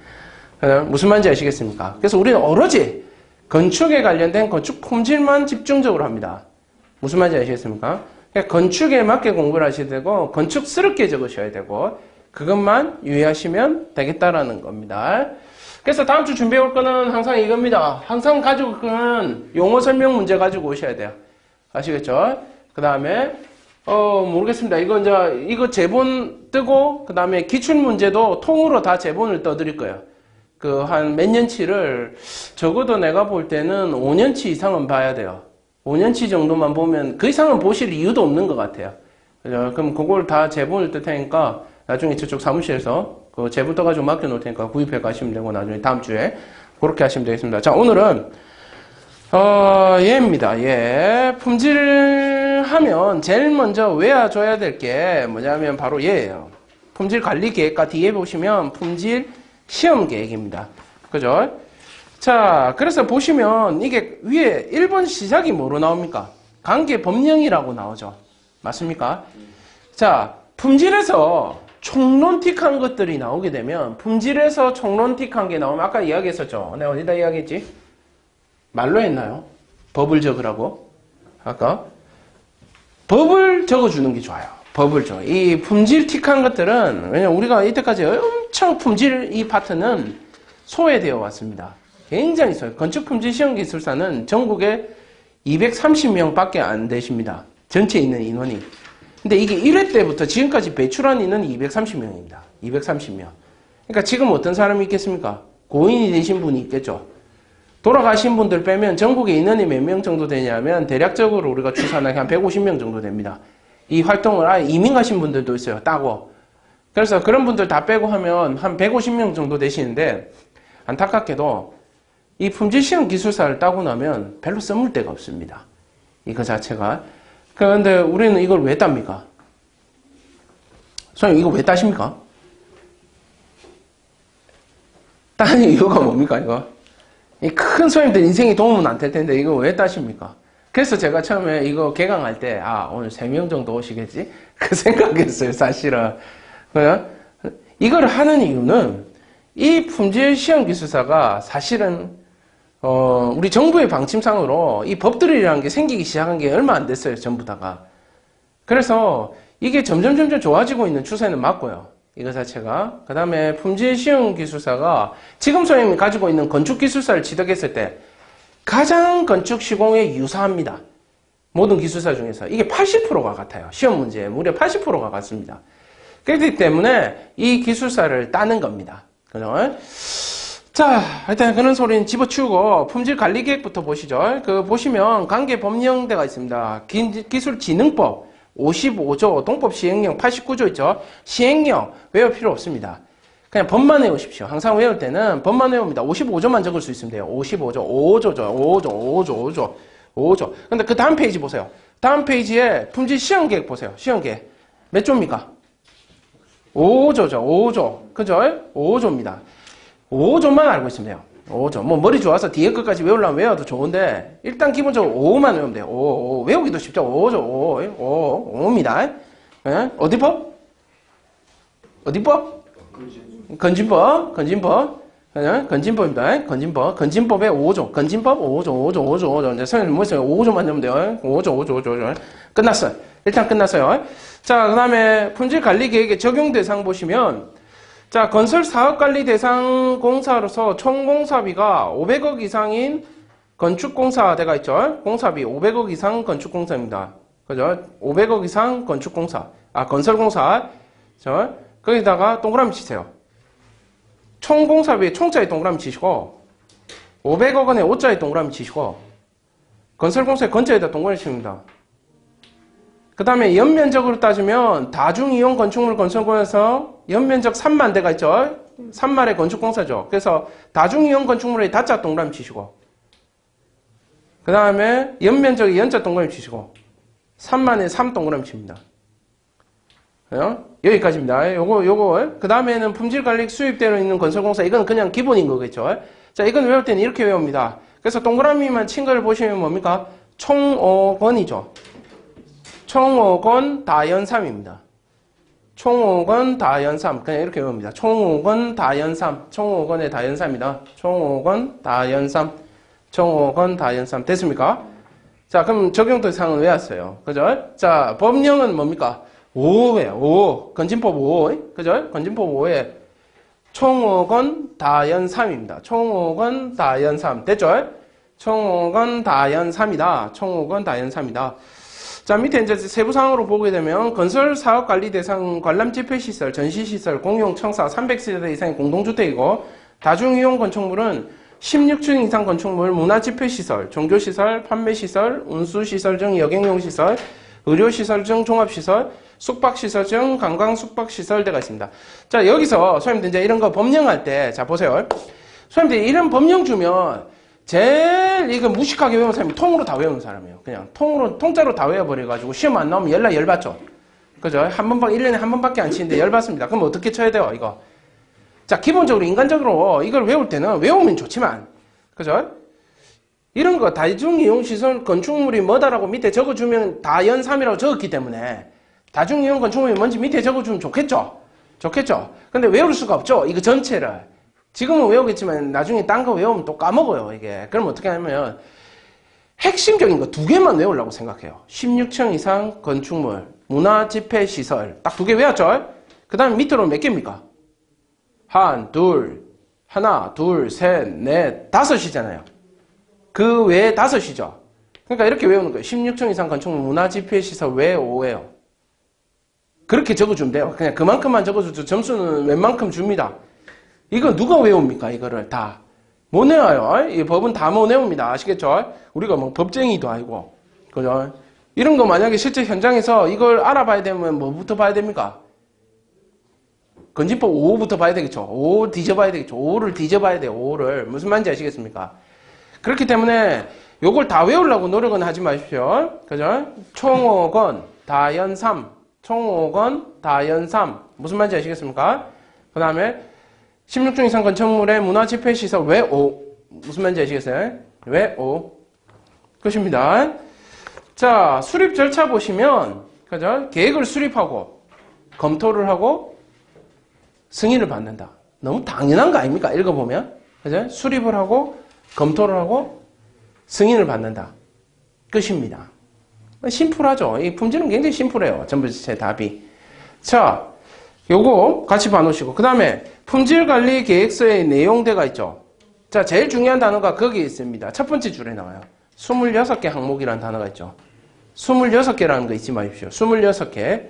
무슨 말인지 아시겠습니까? 그래서 우리는 오로지 건축에 관련된 건축 품질만 집중적으로 합니다. 무슨 말인지 아시겠습니까? 그러니까 건축에 맞게 공부를 하셔야 되고, 건축스럽게 적으셔야 되고, 그것만 유의하시면 되겠다라는 겁니다. 그래서 다음 주 준비해 올 거는 항상 이겁니다. 항상 가지고 올 거는 용어 설명 문제 가지고 오셔야 돼요. 아시겠죠? 그 다음에, 모르겠습니다. 이거 제본 뜨고, 그 다음에 기출문제도 통으로 다 제본을 떠드릴 거예요. 한 몇 년치를, 적어도 내가 볼 때는 5년치 이상은 봐야 돼요. 5년치 정도만 보면 그 이상은 보실 이유도 없는 것 같아요. 그죠? 그럼 그걸 다 제본을 뜰 테니까 나중에 저쪽 사무실에서 그 제본 떠가지고 맡겨놓을 테니까 구입해 가시면 되고 나중에 다음 주에 그렇게 하시면 되겠습니다. 자, 오늘은 얘입니다. 얘. 품질 하면 제일 먼저 외워줘야 될 게 뭐냐면 바로 얘예요. 품질 관리 계획과 뒤에 보시면 품질 시험 계획입니다. 그죠? 자, 그래서 보시면 이게 위에 1번 시작이 뭐로 나옵니까? 관계 법령이라고 나오죠. 맞습니까? 자, 품질에서 총론틱한 것들이 나오게 되면, 품질에서 총론틱한 게 나오면 아까 이야기했었죠. 내가 어디다 이야기했지? 말로 했나요? 법을 적으라고? 아까? 법을 적어주는 게 좋아요. 법을 적어. 이 품질틱한 것들은, 왜냐면 우리가 이때까지 엄청 품질 이 파트는 소외되어 왔습니다. 굉장히 소외. 건축품질 시험기술사는 전국에 230명 밖에 안 되십니다. 전체 있는 인원이. 근데 이게 1회 때부터 지금까지 배출한 인원이 230명입니다. 230명. 그러니까 지금 어떤 사람이 있겠습니까? 고인이 되신 분이 있겠죠. 돌아가신 분들 빼면 전국에 인원이 몇 명 정도 되냐면 대략적으로 우리가 추산하기 한 150명 정도 됩니다. 이 활동을 아예 이민 가신 분들도 있어요. 따고. 그래서 그런 분들 다 빼고 하면 한 150명 정도 되시는데, 안타깝게도 이 품질시험 기술사를 따고 나면 별로 써물 데가 없습니다. 이거 자체가. 그런데 우리는 이걸 왜 땁니까? 선생님, 이거 왜 따십니까? 따는 이유가 뭡니까, 이거? 이 큰 선생님들 인생에 도움은 안 될 텐데, 이거 왜 따십니까? 그래서 제가 처음에 이거 개강할 때, 오늘 3명 정도 오시겠지? 그 생각했어요, 사실은. 이걸 하는 이유는, 이 품질 시험 기술사가 사실은, 우리 정부의 방침상으로 이 법들이라는 게 생기기 시작한 게 얼마 안 됐어요, 전부 다가. 그래서 이게 점점 좋아지고 있는 추세는 맞고요. 이거 자체가. 그 다음에 품질 시험 기술사가 지금 선생님이 가지고 있는 건축 기술사를 취득했을 때 가장 건축 시공에 유사합니다. 모든 기술사 중에서. 이게 80%가 같아요. 시험 문제에 무려 80%가 같습니다. 그렇기 때문에 이 기술사를 따는 겁니다. 그죠? 자, 일단 그런 소리는 집어치우고 품질 관리 계획부터 보시죠. 보시면 관계 법령대가 있습니다. 기술진흥법 55조, 동법 시행령 89조 있죠. 시행령 외울 필요 없습니다. 그냥 법만 외우십시오. 항상 외울 때는 법만 외웁니다. 55조만 적을 수 있으면 돼요. 55조. 근데 그 다음 페이지 보세요. 다음 페이지에 품질 시험 계획 보세요. 시험 계획. 몇 조입니까? 5조죠. 5조. 그죠? 5조입니다. 5조만 알고 있으면 돼요. 5조. 뭐 머리 좋아서 뒤에 것까지 외우려면 외워도 좋은데 일단 기본적으로 5만 외우면 돼요. 5. 외우기도 쉽죠. 5조. 5입니다. 예? 어디 법? 어디 법? 건진법. 건진법입니다. 건진법의 5조. 건진법 5조. 이제 선생님 뭐였어요? 5조만 넣으면 돼요. 5조. 끝났어요. 일단 끝났어요. 자, 그 다음에 품질관리계획의 적용 대상 보시면, 자, 건설사업관리 대상 공사로서 총 공사비가 500억 이상인 건축공사대가 있죠. 공사비 500억 이상 건축공사입니다. 그죠? 500억 이상 건축공사. 건설공사. 거기다가 동그라미 치세요. 총 공사비에 총자에 동그라미 치시고 500억 원에 5자에 동그라미 치시고 건설공사에 건자에다 동그라미 칩니다. 그 다음에 연면적으로 따지면 다중이용 건축물 건설공사에서 연면적 3만 대가 있죠. 3만의 건축공사죠. 그래서 다중이용 건축물에 다자 동그라미 치시고 그 다음에 연면적에 연자 동그라미 치시고 3만에 3 동그라미 칩니다. 여기까지입니다. 요거. 그 다음에는 품질관리 수입대로 있는 건설공사. 이건 그냥 기본인 거겠죠. 자, 이건 외울 때는 이렇게 외웁니다. 그래서 동그라미만 친 걸 보시면 뭡니까? 총옥원이죠. 총옥원 다연삼입니다. 총옥원 다연삼. 그냥 이렇게 외웁니다. 총옥원 다연삼. 총옥원의 다연삼이다. 총옥원 다연삼. 총옥원 다연삼. 됐습니까? 자, 그럼 적용 대상은 외웠어요. 그죠? 자, 법령은 뭡니까? 5예요. 5. 건진법 5. 그죠? 건진법 5에 총옥원 다연삼입니다. 총옥원 다연삼. 됐죠? 총옥원 다연삼이다. 총옥원 다연삼이다. 자, 밑에 이제 세부사항으로 보게 되면 건설사업관리 대상 관람집회시설, 전시시설, 공용청사 300세대 이상의 공동주택이고 다중이용 건축물은 16층 이상 건축물, 문화집회시설, 종교시설, 판매시설, 운수시설 등 여객용시설, 의료시설 등 종합시설, 숙박시설 등 관광숙박시설대가 있습니다. 자, 여기서 선생님들 이제 이런 거 법령할 때, 자, 보세요. 선생님들 이런 법령 주면 제일 이거 무식하게 외우는 사람이 통으로 다 외우는 사람이에요. 그냥 통짜로 다 외워버려가지고 시험 안 나오면 열받죠. 그죠? 1년에 한 번밖에 안 치는데 열받습니다. 그럼 어떻게 쳐야 돼요, 이거? 자, 기본적으로 인간적으로 이걸 외울 때는 외우면 좋지만, 그죠? 이런 거 다중이용시설 건축물이 뭐다라고 밑에 적어주면 다연삼이라고 적었기 때문에 다중이용 건축물이 뭔지 밑에 적어주면 좋겠죠? 근데 외울 수가 없죠? 이거 전체를. 지금은 외우겠지만 나중에 딴 거 외우면 또 까먹어요, 이게. 그럼 어떻게 하냐면 핵심적인 거 2개만 외우려고 생각해요. 16층 이상 건축물, 문화집회시설 딱 2개 외웠죠? 그 다음에 밑으로 몇 개입니까? 하나, 둘, 셋, 넷, 5이잖아요. 그 외에 5이죠. 그러니까 이렇게 외우는 거예요. 16층 이상 건축물 문화집회시설 외 5예요. 그렇게 적어주면 돼요. 그냥 그만큼만 적어줘도 점수는 웬만큼 줍니다. 이거 누가 외웁니까? 이거를 다. 못 외워요. 이 법은 다 못 외웁니다. 아시겠죠? 우리가 뭐 법쟁이도 아니고. 그죠? 이런 거 만약에 실제 현장에서 이걸 알아봐야 되면 뭐부터 봐야 됩니까? 건진법 5부터 봐야 되겠죠. 5 뒤져봐야 되겠죠. 5를 뒤져봐야 돼요. 5를. 무슨 말인지 아시겠습니까? 그렇기 때문에 요걸 다 외우려고 노력은 하지 마십시오. 그죠? 총옥원, 다연삼. 총옥원, 다연삼. 무슨 말인지 아시겠습니까? 그 다음에 16중 이상 건축물의 문화집회시설 왜 5? 무슨 말인지 아시겠어요? 왜 5? 끝입니다. 자, 수립 절차 보시면, 그죠? 계획을 수립하고, 검토를 하고, 승인을 받는다. 너무 당연한 거 아닙니까? 읽어보면. 그죠? 수립을 하고, 검토를 하고, 승인을 받는다. 끝입니다. 심플하죠? 이 품질은 굉장히 심플해요. 전부 제 답이. 자, 요거 같이 봐놓으시고. 그 다음에 품질관리 계획서의 내용대가 있죠. 자, 제일 중요한 단어가 거기에 있습니다. 첫 번째 줄에 나와요. 26개 항목이라는 단어가 있죠. 26개라는 거 잊지 마십시오. 26개.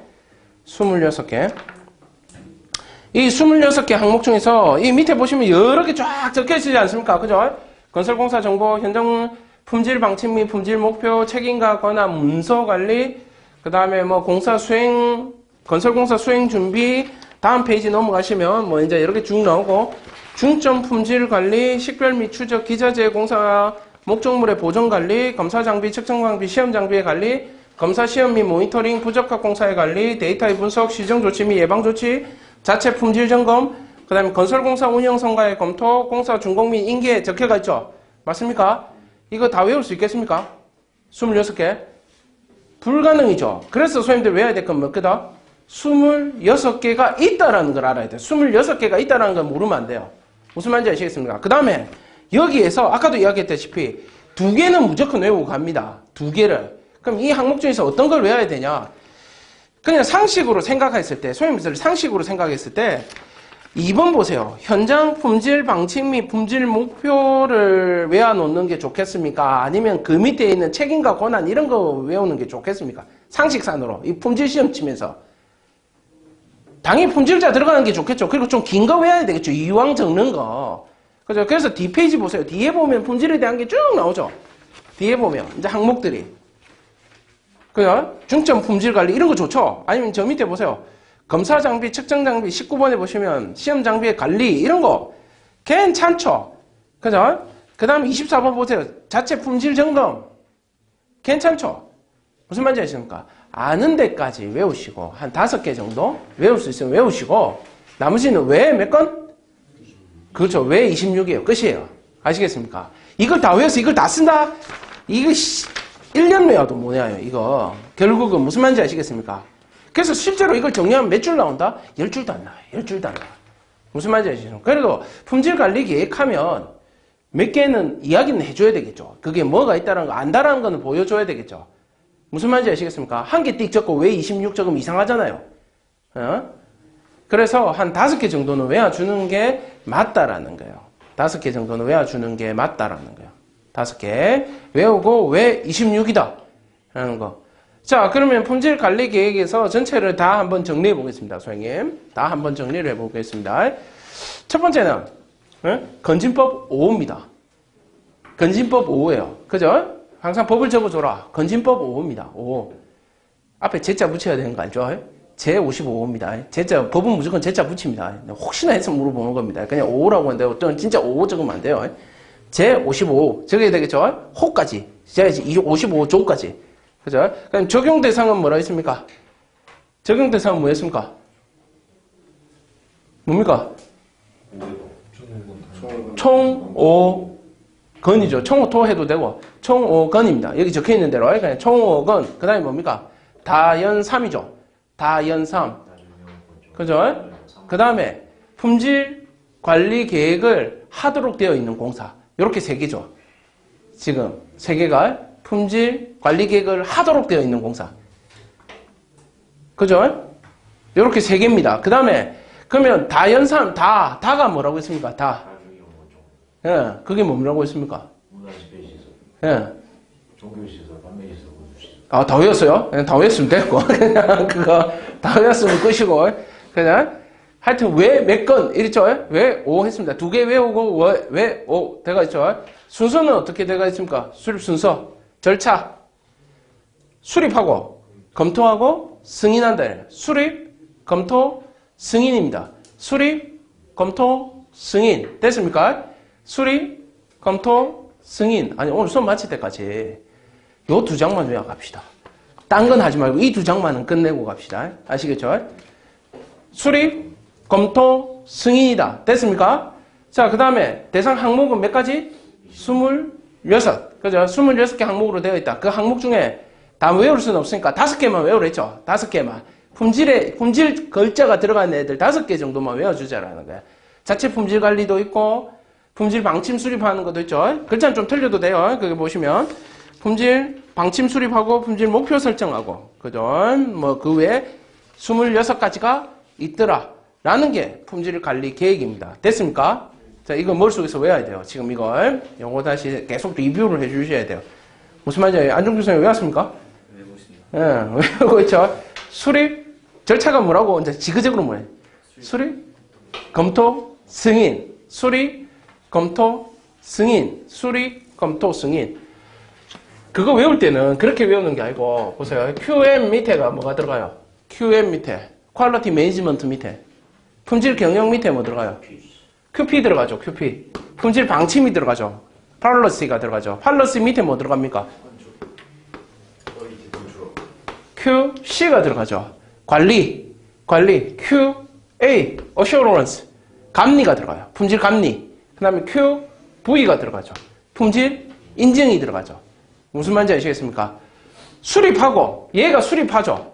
이 26개 항목 중에서 이 밑에 보시면 여러 개 쫙 적혀 있지 않습니까? 그죠? 건설공사 정보, 현장 품질 방침 및 품질 목표, 책임과 권한, 문서 관리, 그 다음에 뭐 공사 수행, 건설공사 수행 준비, 다음 페이지 넘어가시면 뭐 이제 이렇게 쭉 나오고, 중점 품질 관리, 식별 및 추적, 기자재 공사, 목적물의 보존 관리, 검사 장비, 측정 장비, 시험 장비의 관리, 검사 시험 및 모니터링, 부적합 공사의 관리, 데이터의 분석, 시정 조치 및 예방 조치, 자체 품질 점검, 그 다음에 건설공사 운영 성과의 검토, 공사 준공 및 인계에 적혀가 있죠. 맞습니까? 이거 다 외울 수 있겠습니까? 26개? 불가능이죠. 그래서 선생님들 외워야 될 건 몇 개다? 26개가 있다라는 걸 알아야 돼요. 26개가 있다라는 걸 모르면 안 돼요. 무슨 말인지 아시겠습니까? 그 다음에 여기에서 아까도 이야기했다시피 2개는 무조건 외우고 갑니다. 2개를. 그럼 이 항목 중에서 어떤 걸 외워야 되냐? 그냥 상식으로 생각했을 때, 소위민들 상식으로 생각했을 때 2번 보세요. 현장 품질 방침 및 품질 목표를 외워놓는 게 좋겠습니까? 아니면 그 밑에 있는 책임과 권한 이런 거 외우는 게 좋겠습니까? 상식산으로 이 품질 시험 치면서 당연히 품질자 들어가는 게 좋겠죠. 그리고 좀 긴 거 외워야 되겠죠. 이왕 적는 거. 그죠? 그래서 뒷페이지 보세요. 뒤에 보면 품질에 대한 게 쭉 나오죠. 뒤에 보면 이제 항목들이. 그죠? 중점 품질 관리 이런 거 좋죠. 아니면 저 밑에 보세요. 검사 장비, 측정 장비 19번에 보시면 시험 장비의 관리 이런 거 괜찮죠. 그죠? 그 다음에 24번 보세요. 자체 품질 점검 괜찮죠. 무슨 말인지 아십니까? 아는 데까지 외우시고 한 5개 정도 외울 수 있으면 외우시고 나머지는 왜 몇 건? 그렇죠. 왜 26이에요. 끝이에요. 아시겠습니까? 이걸 다 외워서 이걸 다 쓴다? 이거 1년 외워도 못 외워요. 이거 결국은 무슨 말인지 아시겠습니까? 그래서 실제로 이걸 정리하면 몇 줄 나온다? 10줄도 안 나와요. 10줄도 안 나와요. 무슨 말인지 아시죠? 그래도 품질관리 계획하면 몇 개는 이야기는 해줘야 되겠죠. 그게 뭐가 있다는 거 안다라는 거는 보여줘야 되겠죠. 무슨 말인지 아시겠습니까? 한 개 띡 적고 왜 26 적으면 이상하잖아요. 그래서 한 5개 정도는 외워주는 게 맞다라는 거예요. 5개 정도는 외워주는 게 맞다라는 거예요. 5개 외우고 왜 26이다 라는 거. 자, 그러면 품질 관리 계획에서 전체를 다 한번 정리해 보겠습니다. 소장님. 다 한번 정리를 해 보겠습니다. 첫 번째는 건진법 5호입니다. 건진법 5호예요. 그죠? 항상 법을 적어줘라. 건진법 5호입니다. 5호. 앞에 제자 붙여야 되는 거 알죠? 제 55호입니다. 제자, 법은 무조건 제자 붙입니다. 혹시나 해서 물어보는 겁니다. 그냥 5호라고 하는데 어떤 진짜 5호 적으면 안 돼요. 제 55호. 적어야 되겠죠? 호까지. 제 55조까지. 그죠? 그럼 적용 대상은 뭐라 했습니까? 적용 대상은 뭐였습니까? 뭡니까? 총 5건이죠. 총 5토 해도 되고, 총 5건입니다. 여기 적혀 있는 대로, 그냥 총 5건. 그 다음에 뭡니까? 다연 3이죠. 다연 3. 그죠? 그 다음에 품질 관리 계획을 하도록 되어 있는 공사. 이렇게 3개죠. 지금 3개가 품질 관리 계획을 하도록 되어 있는 공사. 그죠? 이렇게 3개입니다. 그 다음에 그러면 다연삼 다가 뭐라고 했습니까? 다. 예, 그게 뭐라고 했습니까? 문화집회시설, 예. 종교시설, 판매시설, 우주시설. 아, 다 외웠어요? 그냥 다 외웠으면 됐고. 그냥 그거 다 외웠으면 끝이고. 그냥 하여튼 왜 몇 건 이랬죠? 왜 5 했습니다. 2개 외우고 왜 5 돼가 있죠? 순서는 어떻게 돼가 있습니까? 수립 순서, 절차. 수립하고 검토하고 승인한다. 수립, 검토, 승인입니다. 수립, 검토, 승인. 됐습니까? 수립, 검토, 승인. 아니, 오늘 수업 마칠 때까지 요 2장만 외워갑시다. 딴 건 하지 말고 이 2장만은 끝내고 갑시다. 아시겠죠? 수립, 검토, 승인이다. 됐습니까? 자, 그 다음에 대상 항목은 몇 가지? 26. 그죠? 26개 항목으로 되어 있다. 그 항목 중에 다 외울 수는 없으니까 5개만 외우랬죠. 5개만. 품질 글자가 들어간 애들 5개 정도만 외워주자라는 거야. 자체 품질 관리도 있고, 품질 방침 수립하는 것도 있죠. 글자는 좀 틀려도 돼요. 거기 보시면. 품질 방침 수립하고, 품질 목표 설정하고, 그죠? 뭐, 그 외에 26가지가 있더라. 라는 게 품질 관리 계획입니다. 됐습니까? 자, 이거 머릿속에서 외워야 돼요. 지금 이걸. 요거 다시 계속 리뷰를 해 주셔야 돼요. 무슨 말인지 안정규 선생님 외웠습니까? 외우고 있습니다. 예, 외우고 있죠. 수립, 절차가 뭐라고? 이제 지그재그로 뭐해? 수립, 검토, 승인. 수립, 검토, 승인. 수립, 검토, 승인. 그거 외울 때는 그렇게 외우는 게 아니고, 보세요. QM 밑에가 뭐가 들어가요? QM 밑에. 퀄리티 매니지먼트 밑에. 품질 경영 밑에 뭐 들어가요? QP 들어가죠, QP. 품질 방침이 들어가죠. 팔러시가 들어가죠. 팔러시 밑에 뭐 들어갑니까? QC가 들어가죠. 관리, QA, assurance, 감리가 들어가요. 품질 감리. 그 다음에 QV가 들어가죠. 품질 인증이 들어가죠. 무슨 말인지 아시겠습니까? 수립하고, 얘가 수립하죠.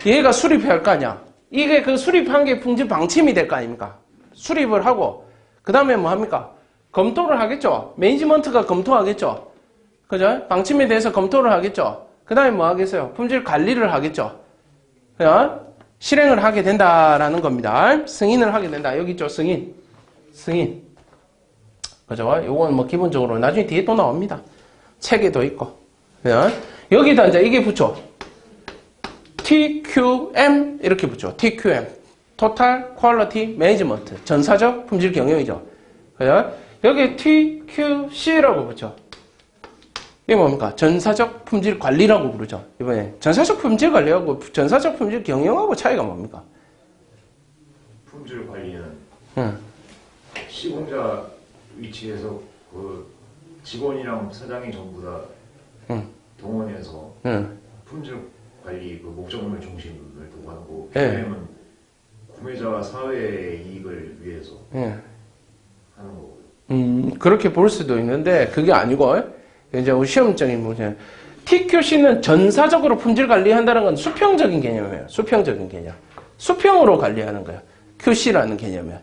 얘가 수립해야 할 거 아니야. 이게 그 수립한 게 품질 방침이 될 거 아닙니까? 수립을 하고, 그 다음에 뭐 합니까? 검토를 하겠죠. 매니지먼트가 검토하겠죠. 그죠? 방침에 대해서 검토를 하겠죠. 그 다음에 뭐 하겠어요? 품질 관리를 하겠죠. 그죠? 실행을 하게 된다라는 겁니다. 승인을 하게 된다. 여기 있죠. 승인. 그죠? 요건 뭐 기본적으로 나중에 뒤에 또 나옵니다. 책에도 있고. 그죠? 여기다 이제 이게 붙여. TQM 이렇게 붙여. TQM. Total Quality Management. 전사적 품질 경영이죠. 그죠? 여기 TQC라고 붙여. 이게 뭡니까? 전사적 품질 관리라고 부르죠. 이번에 전사적 품질 관리하고 전사적 품질 경영하고 차이가 뭡니까? 품질 관리는 응. 시공자 위치에서 그 직원이랑 사장이 전부 다 응. 동원해서 응. 품질 관리 그 목적물 중심을 두고 하고 예. QM은 구매자와 사회의 이익을 위해서 예. 하는 거고요. 그렇게 볼 수도 있는데 그게 아니고 이제 시험적인 문제. TQC는 전사적으로 품질 관리한다는 건 수평적인 개념이에요. 수평적인 개념. 수평으로 관리하는 거예요. QC라는 개념이에요.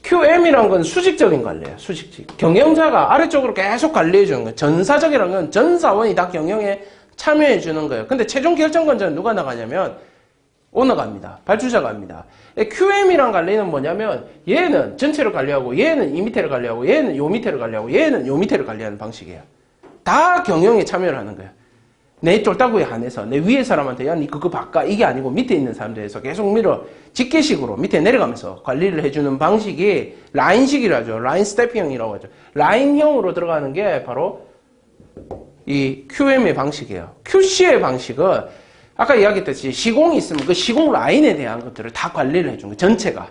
QM이란 건 수직적인 관리예요. 수직적. 경영자가 아래쪽으로 계속 관리해 주는 거예요. 전사적이라는 건 전 사원이 다 경영에 참여해 주는 거예요. 근데 최종 결정권자는 누가 나가냐면 오너가 합니다. 발주자가 합니다. QM이란 관리는 뭐냐면 얘는 전체를 관리하고 얘는 이 밑에를 관리하고 얘는 요 밑에를 관리하고 얘는 요 밑에를 관리하는 방식이에요. 다 경영에 참여를 하는 거예요. 내 쫄따구에 한해서 내 위에 사람한테 야 니 그거 바꿔 이게 아니고 밑에 있는 사람들에서 계속 밀어 직계식으로 밑에 내려가면서 관리를 해주는 방식이 라인식이라죠. 라인 스태핑형이라고 하죠. 라인형으로 들어가는 게 바로 이 QM의 방식이에요. QC의 방식은 아까 이야기했듯이 시공이 있으면 그 시공 라인에 대한 것들을 다 관리를 해주는 거예요. 전체가.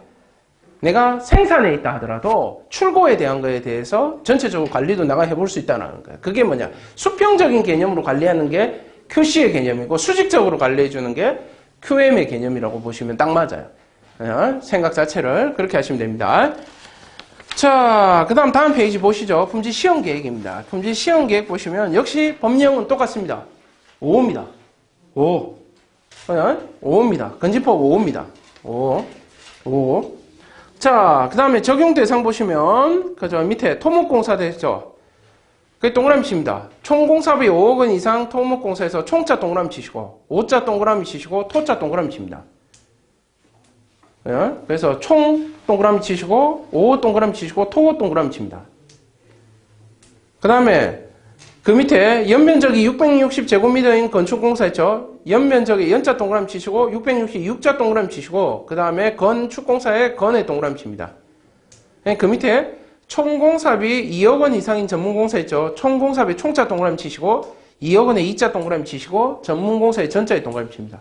내가 생산에 있다 하더라도 출고에 대한 거에 대해서 전체적으로 관리도 내가 해볼 수 있다는 거예요. 그게 뭐냐. 수평적인 개념으로 관리하는 게 QC의 개념이고 수직적으로 관리해주는 게 QM의 개념이라고 보시면 딱 맞아요. 생각 자체를 그렇게 하시면 됩니다. 자, 그 다음 페이지 보시죠. 품질 시험 계획입니다. 품질 시험 계획 보시면 역시 법령은 똑같습니다. 5입니다. 5. 5입니다. 건지법 5입니다. 5. 자, 그 다음에 적용 대상 보시면, 그저 밑에 토목공사 되죠? 그게 동그라미 칩니다. 총 공사비 5억 원 이상 토목공사에서 총자 동그라미 치시고, 5자 동그라미 치시고, 토자 동그라미 칩니다. 그래서 총 동그라미 치시고, 5 동그라미 치시고, 토 동그라미 칩니다. 그 다음에 그 밑에 연면적이 660제곱미터인 건축공사 있죠? 연면적에 연자 동그라미 치시고 666자 동그라미 치시고 그 다음에 건축공사에 건에 동그라미 칩니다. 그 밑에 총공사비 2억 원 이상인 전문공사 있죠? 총공사비 총자 동그라미 치시고 2억 원에 2자 동그라미 치시고 전문공사의 전자에 동그라미 칩니다.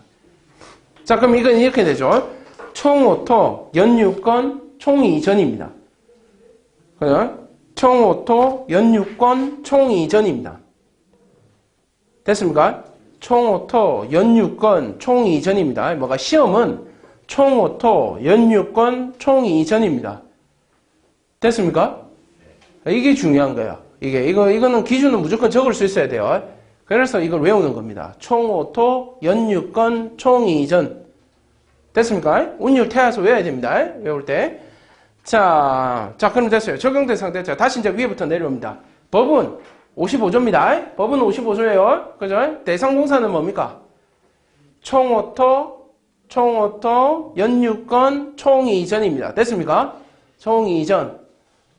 자, 그럼 이건 이렇게 되죠? 총오토 연유권 총이전입니다. 그죠? 총오토 연유권 총이전입니다. 됐습니까? 총오토 연유권 총이전입니다. 뭐가 시험은 총오토 연유권 총이전입니다. 됐습니까? 이게 중요한 거예요. 이거는 기준은 무조건 적을 수 있어야 돼요. 그래서 이걸 외우는 겁니다. 총오토 연유권 총이전. 됐습니까? 운율 태워서 외워야 됩니다. 외울 때. 자, 그럼 됐어요. 적용 대상 됐죠. 다시 이제 위에부터 내려옵니다. 법은 55조입니다. 법은 55조예요. 그죠? 대상공사는 뭡니까? 총오토, 연유권, 총이전입니다. 됐습니까? 총이전.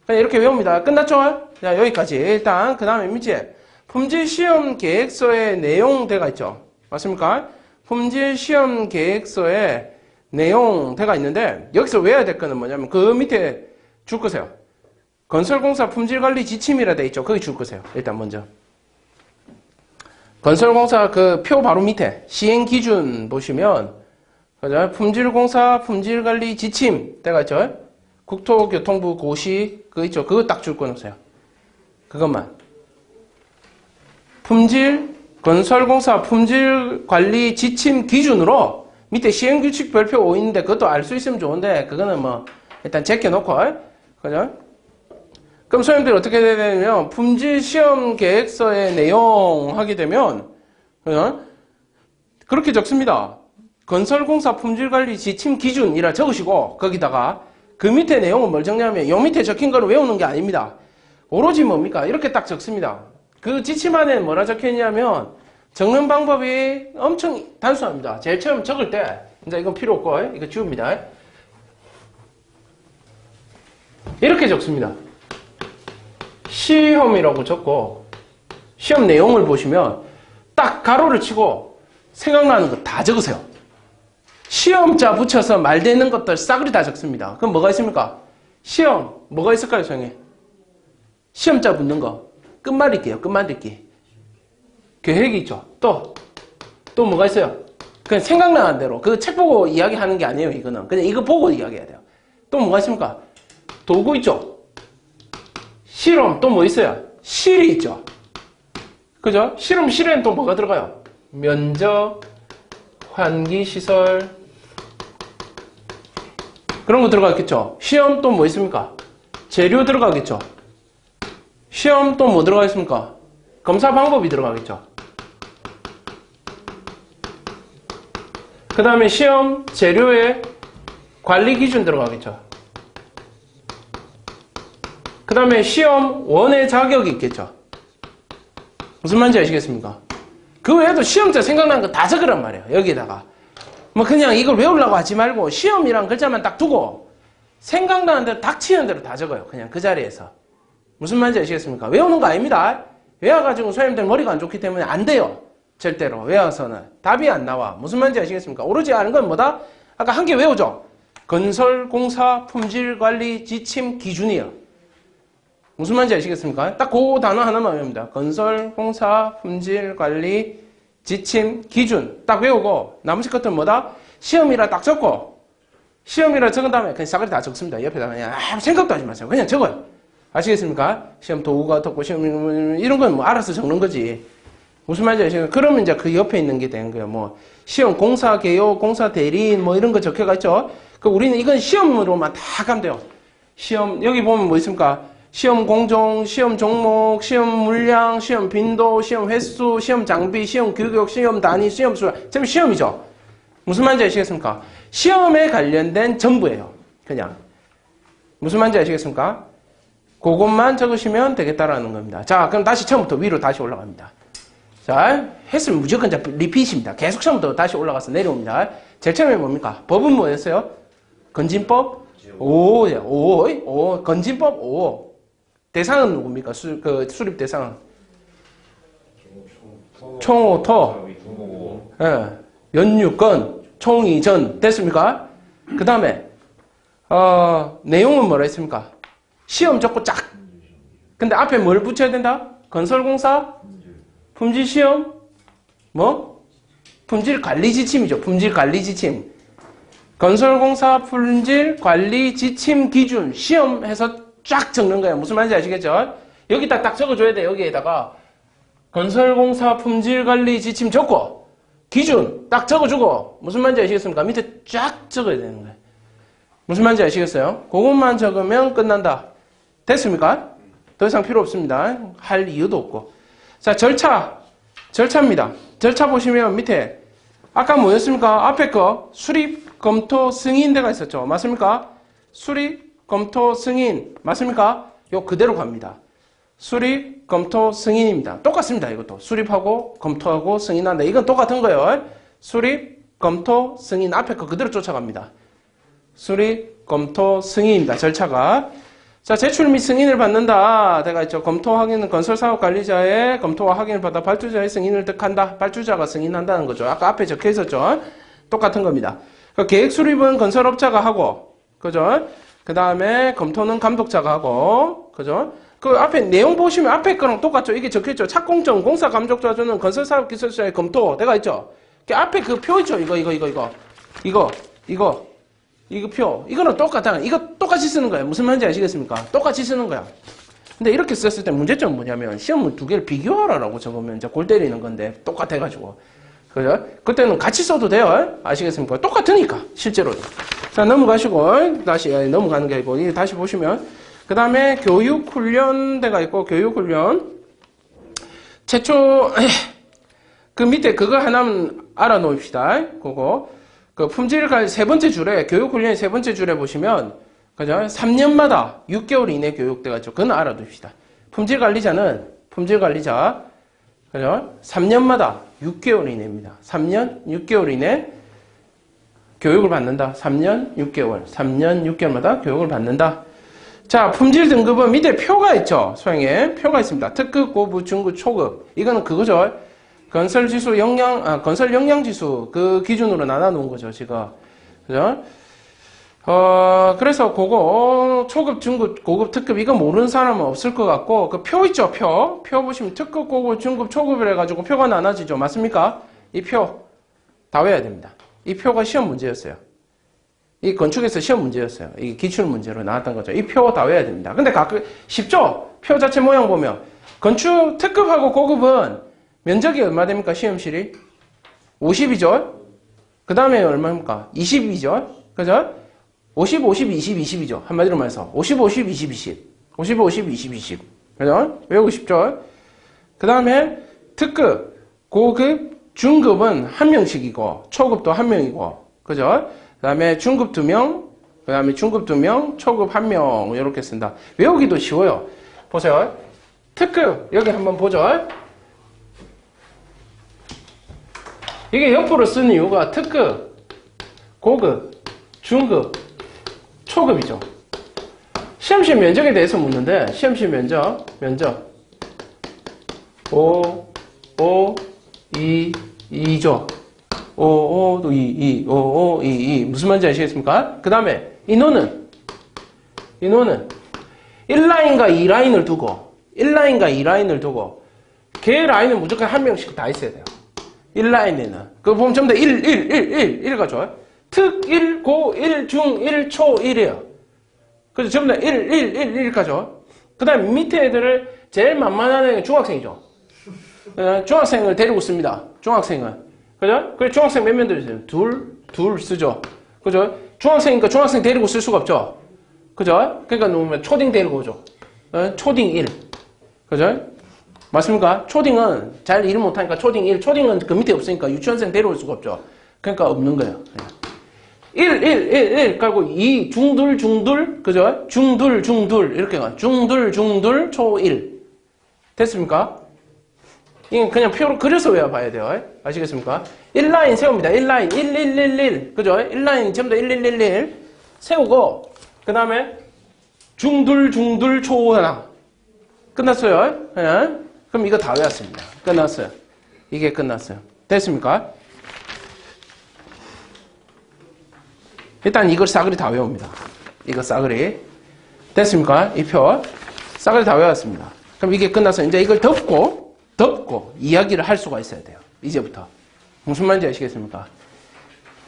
그냥 이렇게 외웁니다. 끝났죠? 자, 여기까지. 일단, 그 다음에 밑에 품질시험 계획서에 내용대가 있죠. 맞습니까? 품질시험 계획서에 내용대가 있는데 여기서 외워야 될 거는 뭐냐면 그 밑에 줄 거세요. 건설공사 품질관리 지침이라 돼 있죠. 거기 줄 거세요. 일단 먼저 건설공사 그 표 바로 밑에 시행기준 보시면 그죠? 품질공사 품질관리 지침 때가 있죠. 국토교통부 고시 그거 있죠. 그거 딱 줄 거세요. 그것만 건설공사 품질관리 지침 기준으로 밑에 시행규칙 별표 5 있는데 그것도 알 수 있으면 좋은데 그거는 뭐 일단 제껴놓고 그죠? 그럼 소님들이 어떻게 해야 되냐면 품질시험 계획서의 내용 하게 되면 그죠? 그렇게 적습니다. 건설공사 품질관리 지침 기준이라 적으시고 거기다가 그 밑에 내용은 뭘 적냐면 요 밑에 적힌 거를 외우는 게 아닙니다. 오로지 뭡니까? 이렇게 딱 적습니다. 그 지침 안에 뭐라 적혀 있냐면 적는 방법이 엄청 단순합니다. 제일 처음 적을 때 이제 이건 필요 없고 이거 지웁니다. 이렇게 적습니다. 시험이라고 적고 시험 내용을 보시면 딱 가로를 치고 생각나는 거 다 적으세요. 시험자 붙여서 말되는 것들 싸그리 다 적습니다. 그럼 뭐가 있습니까? 시험 뭐가 있을까요, 선생님? 시험자 붙는 거 끝말잇기예요. 끝말잇기. 계획이 있죠. 또 뭐가 있어요? 그냥 생각나는 대로 그 책 보고 이야기하는 게 아니에요. 이거는 그냥 이거 보고 이야기해야 돼요. 또 뭐가 있습니까? 도구 있죠. 실험 또 뭐 있어요? 실이 있죠. 그죠? 실험 실에는 또 뭐가 들어가요? 면접, 환기시설 그런 거 들어가겠죠. 시험 또 뭐 있습니까? 재료 들어가겠죠. 시험 또 뭐 들어가 있습니까? 검사 방법이 들어가겠죠. 그 다음에 시험 재료의 관리 기준 들어가겠죠. 그 다음에 시험 원의 자격이 있겠죠. 무슨 말인지 아시겠습니까? 그 외에도 시험자 생각나는 거 다 적으란 말이에요. 여기에다가 뭐 그냥 이걸 외우려고 하지 말고 시험이란 글자만 딱 두고 생각나는 대로 닥치는 대로 다 적어요. 그냥 그 자리에서. 무슨 말인지 아시겠습니까? 외우는 거 아닙니다. 외워가지고 선생님들 머리가 안 좋기 때문에 안 돼요. 절대로 외워서는 답이 안 나와. 무슨 말인지 아시겠습니까? 오로지 아는 건 뭐다? 아까 한 개 외우죠. 건설공사 품질관리 지침 기준이에요. 무슨 말인지 아시겠습니까? 딱 그 단어 하나만 외웁니다. 건설공사 품질관리 지침 기준 딱 외우고 나머지 것들은 뭐다? 시험이라 딱 적고 시험이라 적은 다음에 그냥 싸그리 다 적습니다. 옆에다가 그냥 아무 생각도 하지 마세요. 그냥 적어요. 아시겠습니까? 시험 도구가 어떻고 시험 이런 건 뭐 알아서 적는 거지. 무슨 말인지 아시겠습니까? 그러면 이제 그 옆에 있는 게 되는 거예요. 뭐 시험 공사 개요, 공사 대리인 뭐 이런 거 적혀가 있죠. 그 우리는 이건 시험으로만 다 가면 돼요. 시험 여기 보면 뭐 있습니까? 시험 공정, 시험 종목, 시험 물량, 시험 빈도, 시험 횟수, 시험 장비, 시험 규격, 시험 단위, 시험 수. 전부 시험이죠. 무슨 말인지 아시겠습니까? 시험에 관련된 전부예요. 그냥. 무슨 말인지 아시겠습니까? 그것만 적으시면 되겠다라는 겁니다. 자, 그럼 다시 처음부터 위로 다시 올라갑니다. 자, 했으면 무조건 이제 리핏입니다. 계속 처음부터 다시 올라가서 내려옵니다. 제일 처음에 뭡니까? 법은 뭐였어요? 건진법? 건진법 5. 대상은 누굽니까? 수립 대상은? 총오토. 예. 연유권, 총이전. 됐습니까? 그 다음에, 내용은 뭐라 했습니까? 시험 적고 짝. 근데 앞에 뭘 붙여야 된다? 건설공사? 품질시험? 뭐? 품질관리지침이죠. 품질관리지침. 건설공사 품질관리지침 기준. 시험해서 쫙 적는 거예요. 무슨 말인지 아시겠죠? 여기다 딱 적어줘야 돼. 여기에다가 건설공사 품질관리지침 적고 기준 딱 적어주고 무슨 말인지 아시겠습니까? 밑에 쫙 적어야 되는 거예요. 무슨 말인지 아시겠어요? 그것만 적으면 끝난다. 됐습니까? 더 이상 필요 없습니다. 할 이유도 없고. 자, 절차입니다. 절차 보시면 밑에 아까 뭐였습니까? 앞에 거 수립, 검토, 승인대가 있었죠. 맞습니까? 수립, 검토, 승인 맞습니까? 요 그대로 갑니다. 수립, 검토, 승인입니다. 똑같습니다. 이것도 수립하고 검토하고 승인한다. 이건 똑같은 거예요. 수립, 검토, 승인 앞에 거 그대로 쫓아갑니다. 수립, 검토, 승인입니다. 절차가. 자, 제출 및 승인을 받는다. 내가 있죠. 검토 확인은 건설사업 관리자의 검토와 확인을 받아 발주자의 승인을 득한다. 발주자가 승인한다는 거죠. 아까 앞에 적혀 있었죠. 똑같은 겁니다. 계획 수립은 건설업자가 하고, 그죠? 그 다음에 검토는 감독자가 하고, 그죠? 그 앞에 내용 보시면 앞에 거랑 똑같죠. 이게 적혀 있죠. 착공정, 공사 감독자는 건설사업 기술자의 검토. 내가 있죠. 그 앞에 그 표 있죠. 이거 표. 이거는 똑같아. 이거 똑같이 쓰는 거예요. 무슨 말인지 아시겠습니까? 똑같이 쓰는 거야. 근데 이렇게 썼을 때 문제점은 뭐냐면 시험을 두 개를 비교하라라고 적으면 이제 골 때리는 건데 똑같아가지고. 그죠? 그때는 같이 써도 돼요. 아시겠습니까? 똑같으니까 실제로도. 자, 넘어가시고 다시 넘어가는 게 아니고 다시 보시면 그 다음에 교육훈련대가 있고 교육훈련 최초 그 밑에 그거 하나만 알아놓읍시다. 그거 그 품질관리 세 번째 줄에 교육훈련의 세 번째 줄에 보시면 그죠? 3년마다 6개월 이내 교육돼가지고, 그건 알아둡시다. 품질관리자, 그죠? 3년마다 6개월 이내입니다. 3년 6개월 이내 교육을 받는다. 3년 6개월마다 교육을 받는다. 자, 품질 등급은 밑에 표가 있죠. 소형에 표가 있습니다. 특급, 고급, 중급, 초급. 이거는 그거죠. 건설 역량 지수 그 기준으로 나눠 놓은 거죠, 지금. 그죠? 그래서 그거 초급, 중급, 고급, 특급 이거 모르는 사람은 없을 것 같고 그 표 있죠, 표 보시면 특급, 고급, 중급, 초급을 해가지고 표가 나눠지죠, 맞습니까? 이 표 다 외워야 됩니다. 이 표가 시험 문제였어요. 이 건축에서 시험 문제였어요. 이 기출 문제로 나왔던 거죠. 이 표 다 외워야 됩니다. 근데 가끔 쉽죠? 표 자체 모양 보면 건축 특급하고 고급은 면적이 얼마 됩니까? 시험실이 50이죠. 그 다음에 얼마입니까? 20이죠. 그죠? 50, 50, 20, 20이죠. 한마디로 말해서 50, 50, 20, 20. 50, 50, 20, 20. 그죠? 외우고 싶죠? 그 다음에 특급, 고급, 중급은 한 명씩이고 초급도 한 명이고, 그죠? 그 다음에 중급 2명, 그 다음에 중급 2명, 초급 1명 이렇게 쓴다. 외우기도 쉬워요. 보세요. 특급 여기 한번 보죠. 이게 옆으로 쓴 이유가 특급, 고급, 중급, 초급이죠. 시험실 면적에 대해서 묻는데 시험실 면적 5, 2죠. 5, 5, 2, 5, 5, 2, 2. 무슨 말인지 아시겠습니까? 그 다음에 인호는 1라인과 2라인을 두고 걔 라인은 무조건 한 명씩 다 있어야 돼요. 1라인에는 그거 보면 전부 다 1 가죠. 특 1, 고 1, 중 1, 초 1이에요. 그래서 전부 다 1 가죠. 그 다음에 밑에 애들을 제일 만만한 애는 중학생이죠. 중학생을 데리고 씁니다. 중학생은. 그죠? 그래, 중학생 몇 명 들으세요? 둘 쓰죠. 그죠? 중학생이니까 중학생 데리고 쓸 수가 없죠. 그죠? 그러니까 누구면 초딩 데리고 오죠. 초딩 1. 그죠? 맞습니까? 초딩은 잘 일 못하니까 초딩 1. 초딩은 그 밑에 없으니까 유치원생 데려올 수가 없죠. 그러니까 없는 거예요. 1 깔고 2 중둘 그죠? 중둘 이렇게 가. 중둘 초 1. 됐습니까? 이건 그냥 표로 그려서 외워봐야 돼요. 아시겠습니까? 1라인 세웁니다. 1라인 1 그죠? 1라인 전부 다 1 세우고 그 다음에 중둘 초 하나 끝났어요. 네. 그럼 이거 다 외웠습니다. 끝났어요. 이게 끝났어요. 됐습니까? 일단 이걸 싸그리 다 외웁니다. 이거 싸그리. 됐습니까? 이 표. 싸그리 다 외웠습니다. 그럼 이게 끝나서 이제 이걸 덮고 이야기를 할 수가 있어야 돼요. 이제부터. 무슨 말인지 아시겠습니까?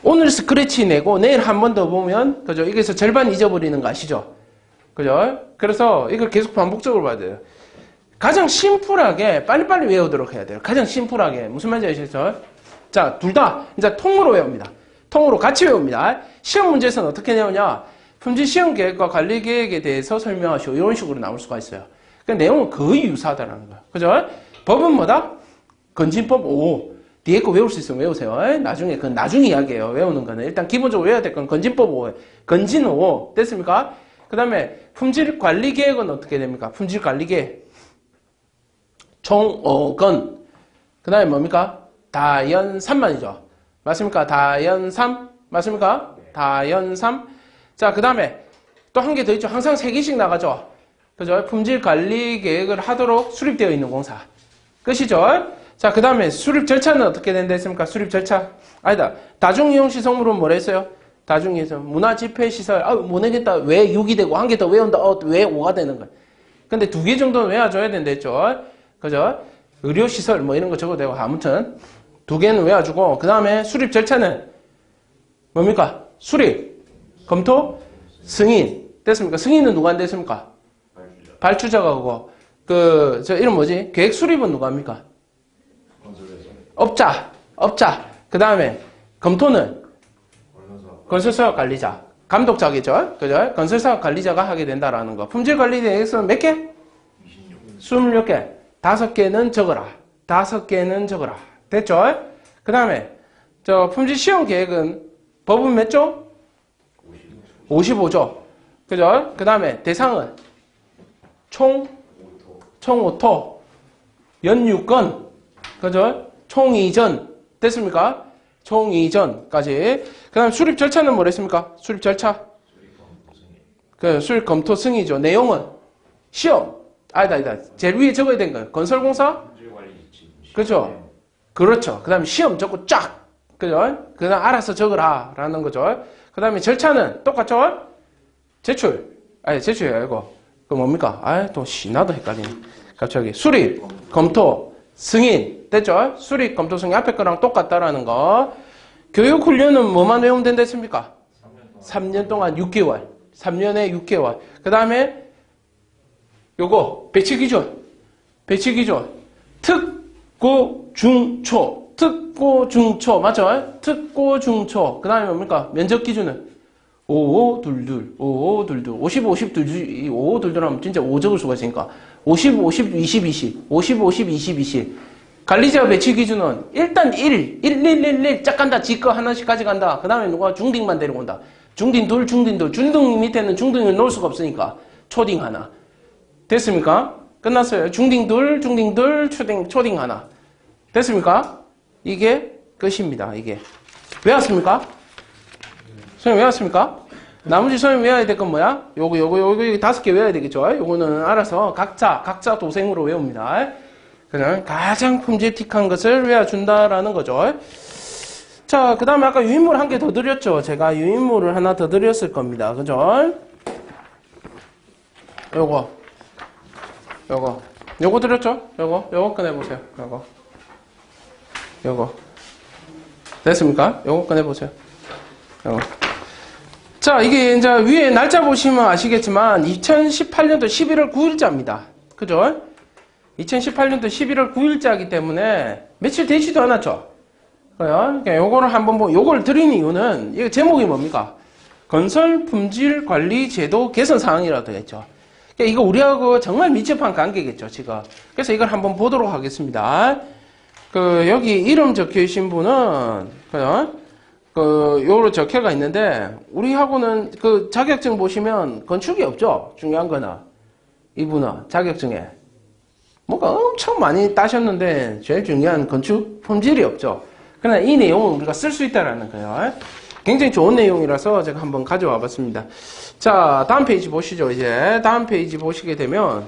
오늘 스크래치 내고 내일 한 번 더 보면, 그죠? 여기서 절반 잊어버리는 거 아시죠? 그죠? 그래서 이걸 계속 반복적으로 봐야 돼요. 가장 심플하게 빨리빨리 외우도록 해야 돼요. 가장 심플하게. 무슨 말인지 아시겠죠? 자, 둘 다 이제 통으로 외웁니다. 통으로 같이 외웁니다. 시험 문제에서는 어떻게 내우냐? 품질 시험 계획과 관리 계획에 대해서 설명하시오. 이런 식으로 나올 수가 있어요. 그러니까 내용은 거의 유사하다는 거예요. 그죠? 법은 뭐다? 건진법 5. 뒤에 거 외울 수 있으면 외우세요. 나중에, 그건 나중 이야기예요. 외우는 거는. 일단 기본적으로 외워야 될 건 건진법 5. 건진 5. 됐습니까? 그 다음에 품질 관리 계획은 어떻게 됩니까? 품질 관리 계획. 총 5건. 그 다음에 뭡니까? 다연 3만이죠. 맞습니까? 다연 3? 맞습니까? 다연 3. 자, 그 다음에 또 한 개 더 있죠. 항상 3개씩 나가죠. 그죠? 품질 관리 계획을 하도록 수립되어 있는 공사. 끝이죠? 자, 그 다음에 수립 절차는 어떻게 된다 했습니까? 수립 절차. 아니다. 다중이용시설물은 뭐라 했어요? 다중이용시설. 문화집회시설. 모르겠다. 왜 6이 되고 한 개 더 외운다. 왜 5가 되는 거야? 근데 2개 정도는 외워줘야 된다 했죠? 그죠? 의료시설 뭐 이런 거 적어도 되고 아무튼 2개는 외워주고 그 다음에 수립 절차는 뭡니까? 수립, 검토, 승인. 됐습니까? 승인은 누가 한다 했습니까? 발주자가 그거. 저 이름 뭐지? 계획 수립은 누가 합니까? 업자. 그 다음에 검토는 건설사업 관리자. 감독자겠죠? 그죠? 건설사업 관리자가 하게 된다라는 거. 품질 관리에 대해서는 몇 개? 26개. 5개는 적어라. 5개는 적어라. 됐죠? 그 다음에 품질 시험 계획은 법은 몇 조? 55조. 그죠? 그 다음에 대상은 총 5토, 연유권, 그죠? 총 이전, 됐습니까? 총 이전까지. 그 다음 수립 절차는 뭐랬습니까? 수립 절차? 수립 검토 승이죠. 내용은 시험. 아니다. 제일 위에 적어야 되는 거예요. 건설공사? 그죠? 그렇죠. 그 다음에 시험 적고 쫙. 그죠? 그 다음 알아서 적으라. 라는 거죠. 그 다음에 절차는 똑같죠? 제출이 아니고. 그 뭡니까? 나도 헷갈리네. 갑자기. 수립, 검토, 승인. 됐죠? 수립, 검토, 승인. 앞에 거랑 똑같다라는 거. 교육훈련은 뭐만 외우면 된다 했습니까? 3년 동안 6개월. 3년에 6개월. 그 다음에 요거 배치기준. 특고 중초. 맞죠? 특고 중초. 그 다음에 뭡니까? 면접 기준은 5522. 5522 하면 진짜 5 적을 수가 있으니까 50, 20, 20. 관리자 배치 기준은 일단 1 짝 간다. 지거 하나씩 가져간다. 그 다음에 누가 중딩만 데려온다. 중딩 둘. 중딩 밑에는 중딩을 놓을 수가 없으니까 초딩 하나. 됐습니까? 끝났어요. 중딩 둘, 초딩 하나. 됐습니까? 이게 끝입니다. 이게. 외웠습니까? 선생님 외웠습니까? 나머지 선생님 외워야 될 건 뭐야? 요거 5개 외워야 되겠죠? 요거는 알아서 각자 도생으로 외웁니다. 그냥 가장 품질틱한 것을 외워준다라는 거죠. 자, 그 다음에 아까 유인물 한 개 더 드렸죠? 제가 유인물을 하나 더 드렸을 겁니다. 그죠? 요거 드렸죠? 요거 꺼내보세요. 요거. 됐습니까? 요거 꺼내보세요. 요거. 자, 이게 이제 위에 날짜 보시면 아시겠지만 2018년도 11월 9일자입니다. 그죠? 2018년도 11월 9일자이기 때문에 며칠 되지도 않았죠? 그러니까 요거를 한번 요걸 드린 이유는 이게 제목이 뭡니까? 건설 품질 관리 제도 개선 사항이라고 되어 있죠. 그러니까 이거 우리하고 정말 밀접한 관계겠죠, 지금. 그래서 이걸 한번 보도록 하겠습니다. 여기 이름 적혀 있신 분은, 요로 적혀가 있는데, 우리하고는 자격증 보시면 건축이 없죠? 중요한 거는. 이분은 자격증에. 뭔가 엄청 많이 따셨는데, 제일 중요한 건축 품질이 없죠. 그러나 이 내용은 우리가 쓸 수 있다라는 거예요. 굉장히 좋은 내용이라서 제가 한번 가져와 봤습니다. 자, 다음 페이지 보시죠. 이제 다음 페이지 보시게 되면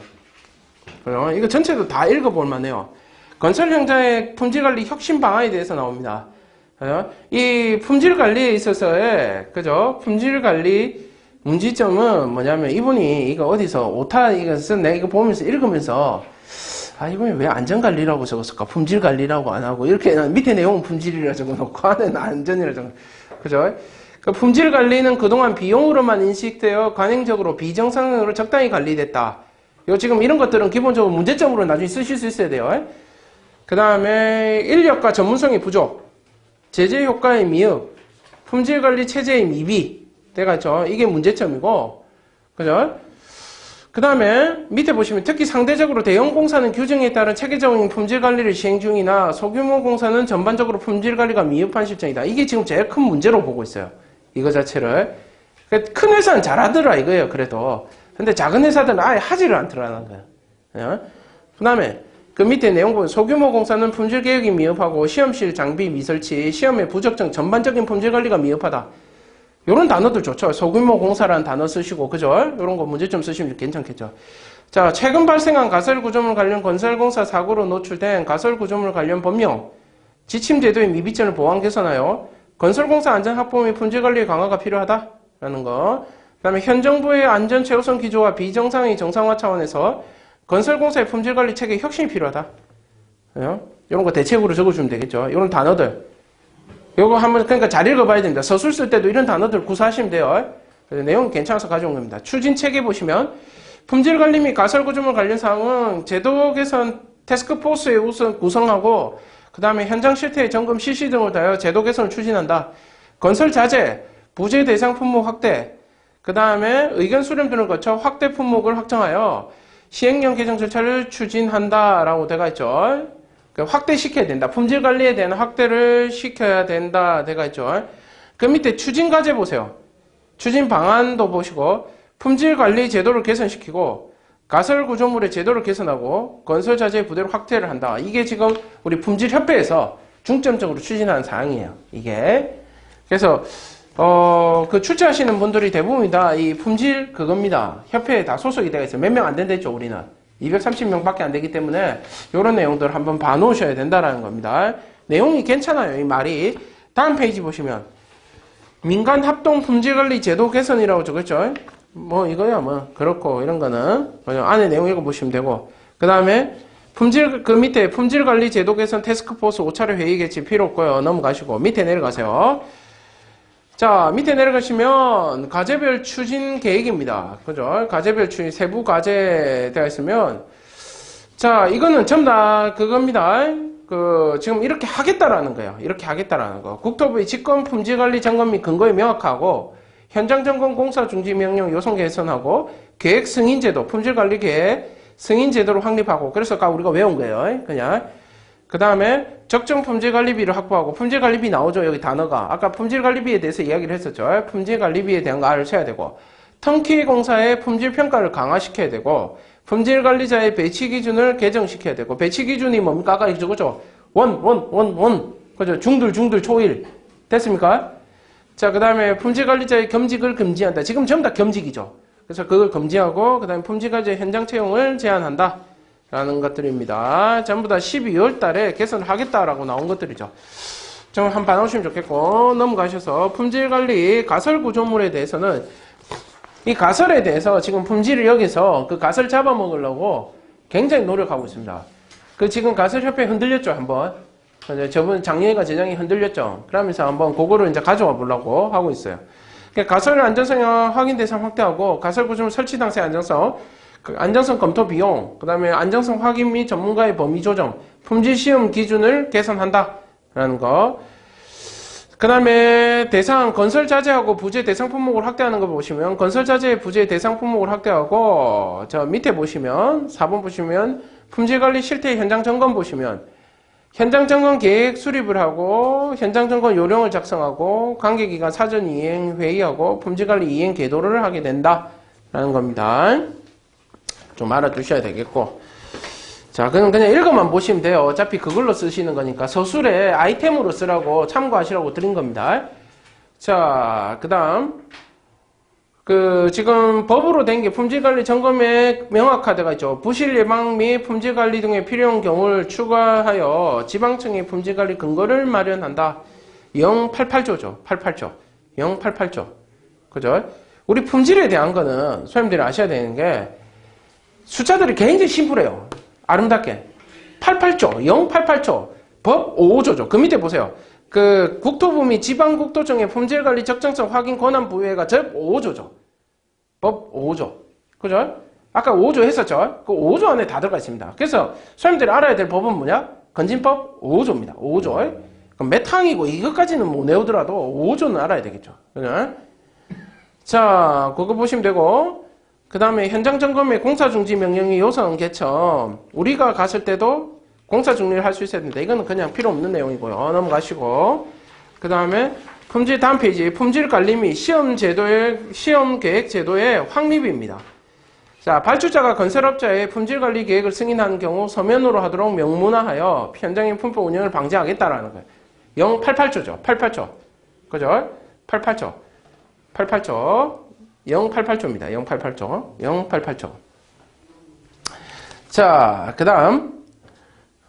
이거 전체도 다 읽어볼 만해요. 건설 현장의 품질관리 혁신 방안에 대해서 나옵니다. 이 품질관리에 있어서의 품질관리 문제점은 뭐냐면 이분이 이거 어디서 오타 이거 내가 이거 보면서 읽으면서 이분이 왜 안전관리라고 적었을까? 품질관리라고 안 하고 이렇게 밑에 내용은 품질이라 적어놓고 안에는 안전이라 적어놓고 그죠? 품질관리는 그동안 비용으로만 인식되어 관행적으로 비정상적으로 적당히 관리됐다. 지금 이런 것들은 기본적으로 문제점으로 나중에 쓰실 수 있어야 돼요. 그 다음에 인력과 전문성의 부족, 제재 효과의 미흡, 품질관리 체제의 미비, 돼가죠. 이게 문제점이고, 그죠? 그 다음에 밑에 보시면 특히 상대적으로 대형 공사는 규정에 따른 체계적인 품질 관리를 시행 중이나 소규모 공사는 전반적으로 품질 관리가 미흡한 실정이다. 이게 지금 제일 큰 문제로 보고 있어요. 이거 자체를. 큰 회사는 잘하더라 이거예요. 그래도. 근데 작은 회사들은 아예 하지를 않더라는 거예요. 그 다음에 그 밑에 내용 보면 소규모 공사는 품질 계획이 미흡하고 시험실 장비 미설치, 시험의 부적정, 전반적인 품질 관리가 미흡하다. 요런 단어들 좋죠. 소규모 공사라는 단어 쓰시고, 그죠? 요런 거 문제점 쓰시면 괜찮겠죠. 자, 최근 발생한 가설 구조물 관련 건설공사 사고로 노출된 가설 구조물 관련 법령, 지침 제도의 미비점을 보완 개선하여 건설공사 안전 확보 및 품질 관리 강화가 필요하다라는 거. 그다음에 현 정부의 안전 최우선 기조와 비정상의 정상화 차원에서 건설공사의 품질 관리 체계 혁신이 필요하다. 이런 거 대책으로 적어주면 되겠죠. 이런 단어들. 요거 한번 그러니까 잘 읽어봐야 됩니다. 서술 쓸 때도 이런 단어들 구사하시면 돼요. 내용 괜찮아서 가져온 겁니다. 추진 체계 보시면 품질 관리 및 가설 구조물 관련 사항은 제도 개선 태스크포스의 우선 구성하고 그 다음에 현장 실태의 점검 실시 등을 다하여 제도 개선을 추진한다. 건설 자재, 부재 대상 품목 확대, 그 다음에 의견 수렴 등을 거쳐 확대 품목을 확정하여 시행령 개정 절차를 추진한다라고 되어 있죠. 확대시켜야 된다. 품질 관리에 대한 확대를 시켜야 된다. 되어 있죠. 그 밑에 추진 과제 보세요. 추진 방안도 보시고 품질 관리 제도를 개선시키고 가설 구조물의 제도를 개선하고 건설 자재 부대를 확대를 한다. 이게 지금 우리 품질협회에서 중점적으로 추진하는 사항이에요. 이게. 그래서 그 출제하시는 분들이 대부분이 다 이 품질 그겁니다. 협회에 다 소속이 되어 있어요. 몇 명 안 된댔죠, 우리는. 230명밖에 안 되기 때문에 이런 내용들을 한번 봐놓으셔야 된다라는 겁니다. 내용이 괜찮아요, 이 말이. 다음 페이지 보시면 민간 합동 품질관리 제도 개선이라고 적었죠. 뭐 이거야 뭐 그렇고 이런 거는 안에 내용 읽어보시면 되고, 그 다음에 품질 그 밑에 품질관리 제도 개선 태스크포스 5차례 회의 개최 필요 없고요. 넘어가시고 밑에 내려가세요. 자, 밑에 내려가시면 과제별 추진 계획입니다. 그죠? 과제별 추진 세부 과제 되어 있으면, 자, 이거는 전부 다 그겁니다. 지금 이렇게 하겠다라는 거예요. 이렇게 하겠다라는 거. 국토부의 직권 품질관리 점검 및 근거에 명확하고 현장 점검 공사 중지 명령 요청 개선하고 계획 승인 제도, 품질관리 계획 승인 제도를 확립하고, 그래서 아까 우리가 외운 거예요. 그냥. 그 다음에 적정 품질관리비를 확보하고, 품질관리비 나오죠, 여기 단어가. 아까 품질관리비에 대해서 이야기를 했었죠. 품질관리비에 대한 거 알을 쳐야 되고, 턴키 공사의 품질평가를 강화시켜야 되고, 품질관리자의 배치 기준을 개정시켜야 되고, 배치 기준이 뭡니까? 아까 이거죠. 원. 그죠? 중들, 초일. 됐습니까? 자, 그 다음에 품질관리자의 겸직을 금지한다. 지금 전부 다 겸직이죠. 그래서 그걸 금지하고, 그 다음에 품질관리자 현장 채용을 제한한다. 라는 것들입니다. 전부 다 12월 달에 개선을 하겠다라고 나온 것들이죠. 좀 한번 봐놓으시면 좋겠고, 넘어가셔서 품질관리 가설 구조물에 대해서는 이 가설에 대해서 지금 품질을 여기서 그 가설 잡아먹으려고 굉장히 노력하고 있습니다. 지금 가설협회 흔들렸죠, 한번. 저번 작년인가 재작년에 흔들렸죠. 그러면서 한번 그거를 이제 가져와 보려고 하고 있어요. 가설 안전성 확인 대상 확대하고 가설 구조물 설치 당시의 안전성 검토 비용, 그 다음에 안전성 확인 및 전문가의 범위 조정, 품질 시험 기준을 개선한다라는 거. 그 다음에 대상, 건설 자재하고 부재 대상 품목을 확대하는 거 보시면, 건설 자재 부재 대상 품목을 확대하고, 저 밑에 보시면, 4번 보시면, 품질관리 실태 현장 점검 보시면, 현장 점검 계획 수립을 하고, 현장 점검 요령을 작성하고, 관계기관 사전 이행 회의하고, 품질관리 이행 계도를 하게 된다라는 겁니다. 좀 알아두셔야 되겠고. 자, 그럼 그냥 읽어만 보시면 돼요. 어차피 그걸로 쓰시는 거니까. 서술에 아이템으로 쓰라고 참고하시라고 드린 겁니다. 자, 그 다음. 지금 법으로 된 게 품질관리 점검에 명확화되어 있죠. 부실 예방 및 품질관리 등의 필요한 경우를 추가하여 지방청의 품질관리 근거를 마련한다. 088조죠. 88조. 088조. 그죠? 우리 품질에 대한 거는 소님들이 아셔야 되는 게 숫자들이 굉장히 심플해요. 아름답게. 88조, 088조, 법 5조죠. 그 밑에 보세요. 국토부 및 지방국토청의 품질관리 적정성 확인 권한 부여가 법 5조죠. 법 5조. 그죠? 아까 5조 했었죠? 그 5조 안에 다 들어가 있습니다. 그래서 소님들이 알아야 될 법은 뭐냐? 건진법 5조입니다. 5조. 그럼 몇 항이고 이것까지는 못 외우더라도 5조는 알아야 되겠죠. 그죠? 자, 그거 보시면 되고, 그 다음에 현장 점검의 공사 중지 명령의 요청 개청. 우리가 갔을 때도 공사 중지를 할 수 있어야 되는데 이거는 그냥 필요 없는 내용이고요. 넘어가시고. 그 다음에 품질 다음 페이지 품질 관리 및 시험 계획 제도의 확립입니다. 자, 발주자가 건설업자의 품질 관리 계획을 승인하는 경우 서면으로 하도록 명문화하여 현장의 품법 운영을 방지하겠다라는 거예요. 088조죠. 88조. 그죠? 88조. 088조입니다. 088조. 088조. 자, 그 다음.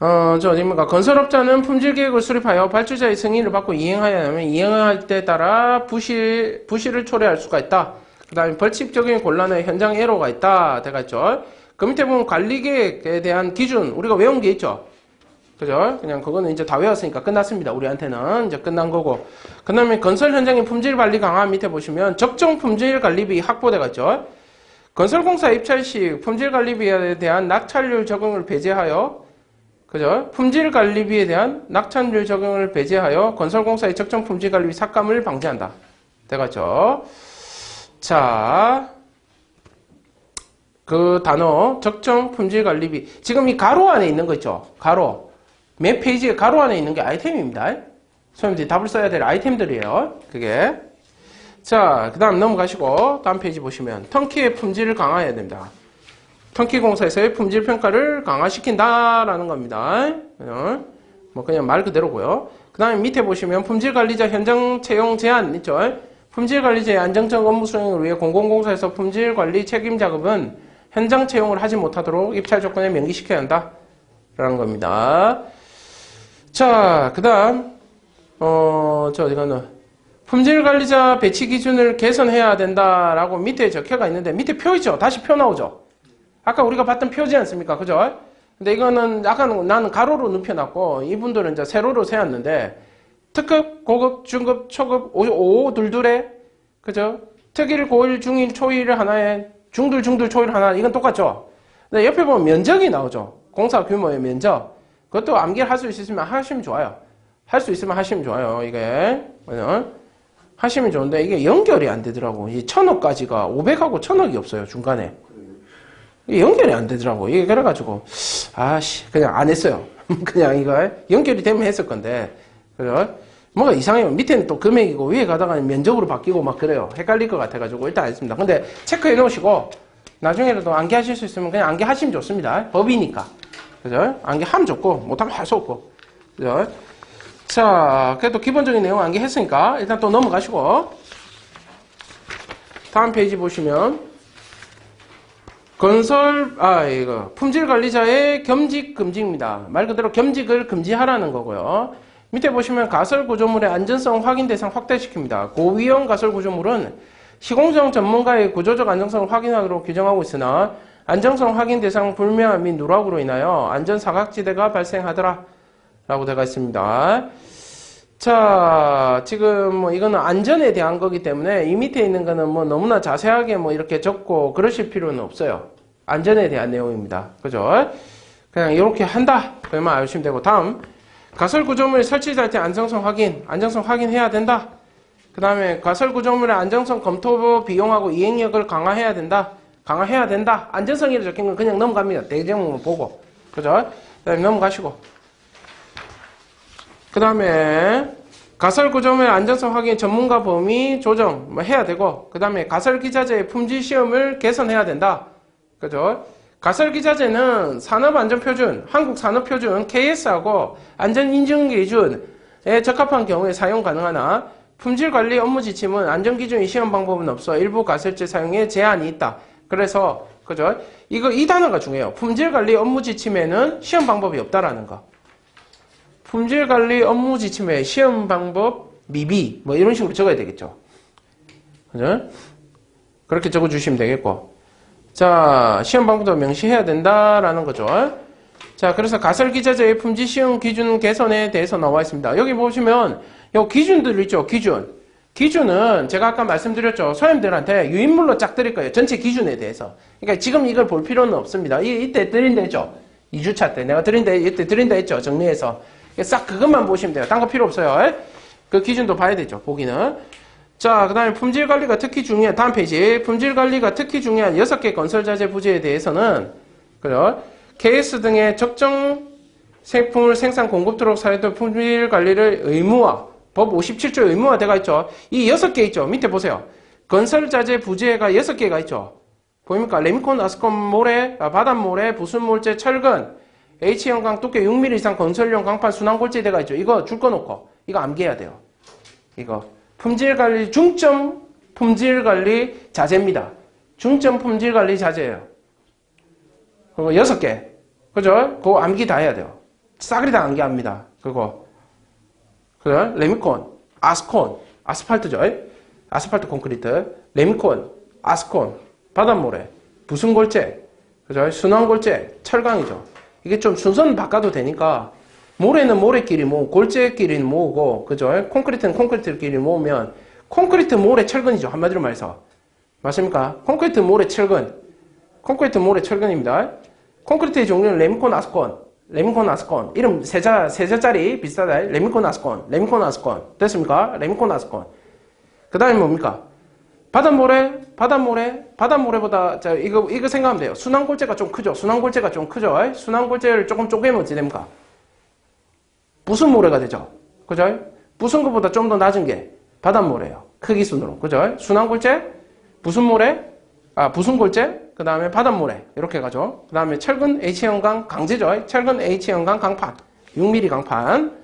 어디입니까? 건설업자는 품질계획을 수립하여 발주자의 승인을 받고 이행하여야 하면 이행할 때 따라 부실을 초래할 수가 있다. 그 다음에 벌칙 적용 곤란의 현장 애로가 있다. 되겠죠? 그 밑에 보면 관리계획에 대한 기준, 우리가 외운 게 있죠? 그죠? 그냥 그거는 이제 다 외웠으니까 끝났습니다. 우리한테는 이제 끝난 거고. 그 다음에 건설 현장의 품질 관리 강화 밑에 보시면 적정 품질 관리비 확보되겠죠? 건설공사 입찰 시 품질 관리비에 대한 낙찰률 적용을 배제하여, 그죠? 품질 관리비에 대한 낙찰률 적용을 배제하여 건설공사의 적정 품질 관리비 삭감을 방지한다. 되겠죠? 자, 그 단어 적정 품질 관리비. 지금 이 가로 안에 있는 거 있죠? 가로. 몇 페이지에 가로 안에 있는 게 아이템입니다. 선생님들이 답을 써야 될 아이템들이에요. 그게. 자, 그 다음 넘어가시고 다음 페이지 보시면 턴키의 품질을 강화해야 됩니다. 턴키 공사에서의 품질 평가를 강화시킨다라는 겁니다. 뭐 그냥 말 그대로고요. 그 다음에 밑에 보시면 품질 관리자 현장 채용 제한 있죠. 품질 관리자의 안정적 업무 수행을 위해 공공공사에서 품질 관리 책임 작업은 현장 채용을 하지 못하도록 입찰 조건에 명기시켜야 한다 라는 겁니다. 자, 그 다음 저 어디가나 품질 관리자 배치 기준을 개선해야 된다라고 밑에 적혀가 있는데 밑에 표 있죠. 다시 표 나오죠. 아까 우리가 봤던 표지 않습니까? 그죠? 근데 이거는 약간 나는 가로로 눕혀놨고 이분들은 이제 세로로 세웠는데 특급, 고급, 중급, 초급, 5, 둘둘에 그죠? 특일, 고일, 중일, 초일 하나에 중둘, 초일 하나 이건 똑같죠? 근데 옆에 보면 면적이 나오죠. 공사 규모의 면적. 그것도 암기를 할 수 있으면 하시면 좋아요. 할 수 있으면 하시면 좋아요. 이게 하시면 좋은데 이게 연결이 안 되더라고. 이 1000억까지가 500하고 1000억이 없어요. 중간에. 이게 연결이 안 되더라고. 이게 그래가지고 그냥 안 했어요. 그냥 이거 연결이 되면 했을 건데 그죠? 뭔가 이상해요. 밑에는 또 금액이고 위에 가다가 면적으로 바뀌고 막 그래요. 헷갈릴 것 같아가지고 일단 안 했습니다. 근데 체크해 놓으시고 나중에라도 암기하실 수 있으면 그냥 암기하시면 좋습니다. 법이니까. 그죠? 암기하면 좋고 못하면 할 수 없고. 그죠? 자, 그래도 기본적인 내용 암기했으니까 일단 또 넘어가시고 다음 페이지 보시면 이거 품질 관리자의 겸직 금지입니다. 말 그대로 겸직을 금지하라는 거고요. 밑에 보시면 가설 구조물의 안전성 확인 대상 확대시킵니다. 고위험 가설 구조물은 시공정 전문가의 구조적 안정성을 확인하도록 규정하고 있으나 안정성 확인 대상 불명함 및 누락으로 인하여 안전 사각지대가 발생하더라 라고 되어 있습니다. 자, 지금 뭐 이거는 안전에 대한 거기 때문에 이 밑에 있는 거는 뭐 너무나 자세하게 뭐 이렇게 적고 그러실 필요는 없어요. 안전에 대한 내용입니다. 그죠? 그냥 이렇게 한다. 그만 아시면 되고 다음 가설 구조물 설치할 때 안정성 확인해야 된다. 그 다음에 가설 구조물의 안정성 검토 비용하고 이행력을 강화해야 된다. 안전성이라 적힌 건 그냥 넘어갑니다. 대제목만 보고. 그죠? 그 다음에 넘어가시고. 그 다음에 가설 구조물의 안전성 확인 전문가 범위 조정 뭐 해야 되고 그 다음에 가설 기자재의 품질 시험을 개선해야 된다. 그죠? 가설 기자재는 산업안전표준, 한국산업표준 KS하고 안전인증기준에 적합한 경우에 사용 가능하나 품질관리 업무 지침은 안전기준이 시험 방법은 없어 일부 가설재 사용에 제한이 있다. 그래서 그죠? 이 단어가 중요해요. 품질관리 업무 지침에는 시험 방법이 없다라는 거. 품질관리 업무 지침에 시험 방법 미비 뭐 이런 식으로 적어야 되겠죠. 그죠? 그렇게 적어주시면 되겠고. 자, 시험 방법도 명시해야 된다라는 거죠. 자, 그래서 가설 기자재의 품질 시험 기준 개선에 대해서 나와 있습니다. 여기 보시면 요 기준들 있죠. 기준은 제가 아까 말씀드렸죠. 소님들한테 유인물로 쫙 드릴 거예요. 전체 기준에 대해서. 그러니까 지금 이걸 볼 필요는 없습니다. 이때 드린다 했죠. 2주차 때 내가 이때 드린다 했죠. 정리해서. 싹 그것만 보시면 돼요. 딴 거 필요 없어요. 그 기준도 봐야 되죠. 보기는. 자, 그 다음에 품질관리가 특히 중요한, 다음 페이지. 품질관리가 특히 중요한 6개 건설자재 부재에 대해서는, 그죠? KS 등의 적정 생품을 생산 공급토록 사례도 품질관리를 의무화, 법 57조 의무화되어 있죠. 이 6개 있죠. 밑에 보세요. 건설자재 부재가 6개가 있죠. 보입니까? 레미콘, 아스콘, 모래, 바닷모래, 부순몰재, 철근, H형 두께 6mm 이상 건설용 강판 순환골재대가 있죠. 이거 줄 거 놓고, 이거 암기해야 돼요. 이거. 품질관리, 중점 품질관리 자재입니다. 중점 품질관리 자재예요. 그거 6개. 그죠? 그거 암기 다 해야 돼요. 싸그리 다 암기합니다. 그거. 그죠? 레미콘, 아스콘, 아스팔트죠? 아스팔트 콘크리트, 레미콘, 아스콘, 바닷모래, 부순골재, 그죠? 순환골재, 철강이죠. 이게 좀 순서는 바꿔도 되니까 모래는 모래끼리 모으고 골재끼리 모으고 그죠? 콘크리트는 콘크리트끼리 모으면 콘크리트 모래 철근이죠. 한마디로 말해서 맞습니까? 콘크리트 모래 철근 철근입니다. 콘크리트의 종류는 레미콘 아스콘 이름 세 자짜리 비슷하다. 레미콘 아스콘 됐습니까? 레미콘 아스콘 그 다음에 뭡니까? 바닷모래보다, 자, 이거 생각하면 돼요. 순환골재가 좀 크죠? 순환골재를 조금 쪼개면 어찌 됩니까? 부순모래가 되죠? 그죠? 부순 것보다 좀 더 낮은 게 바닷모래예요. 크기 순으로. 그죠? 순환골재, 부순모래, 부순골재, 그 다음에 바닷모래. 이렇게 가죠. 그 다음에 철근 H형광 강제죠. 철근 H형광 강판. 6mm 강판.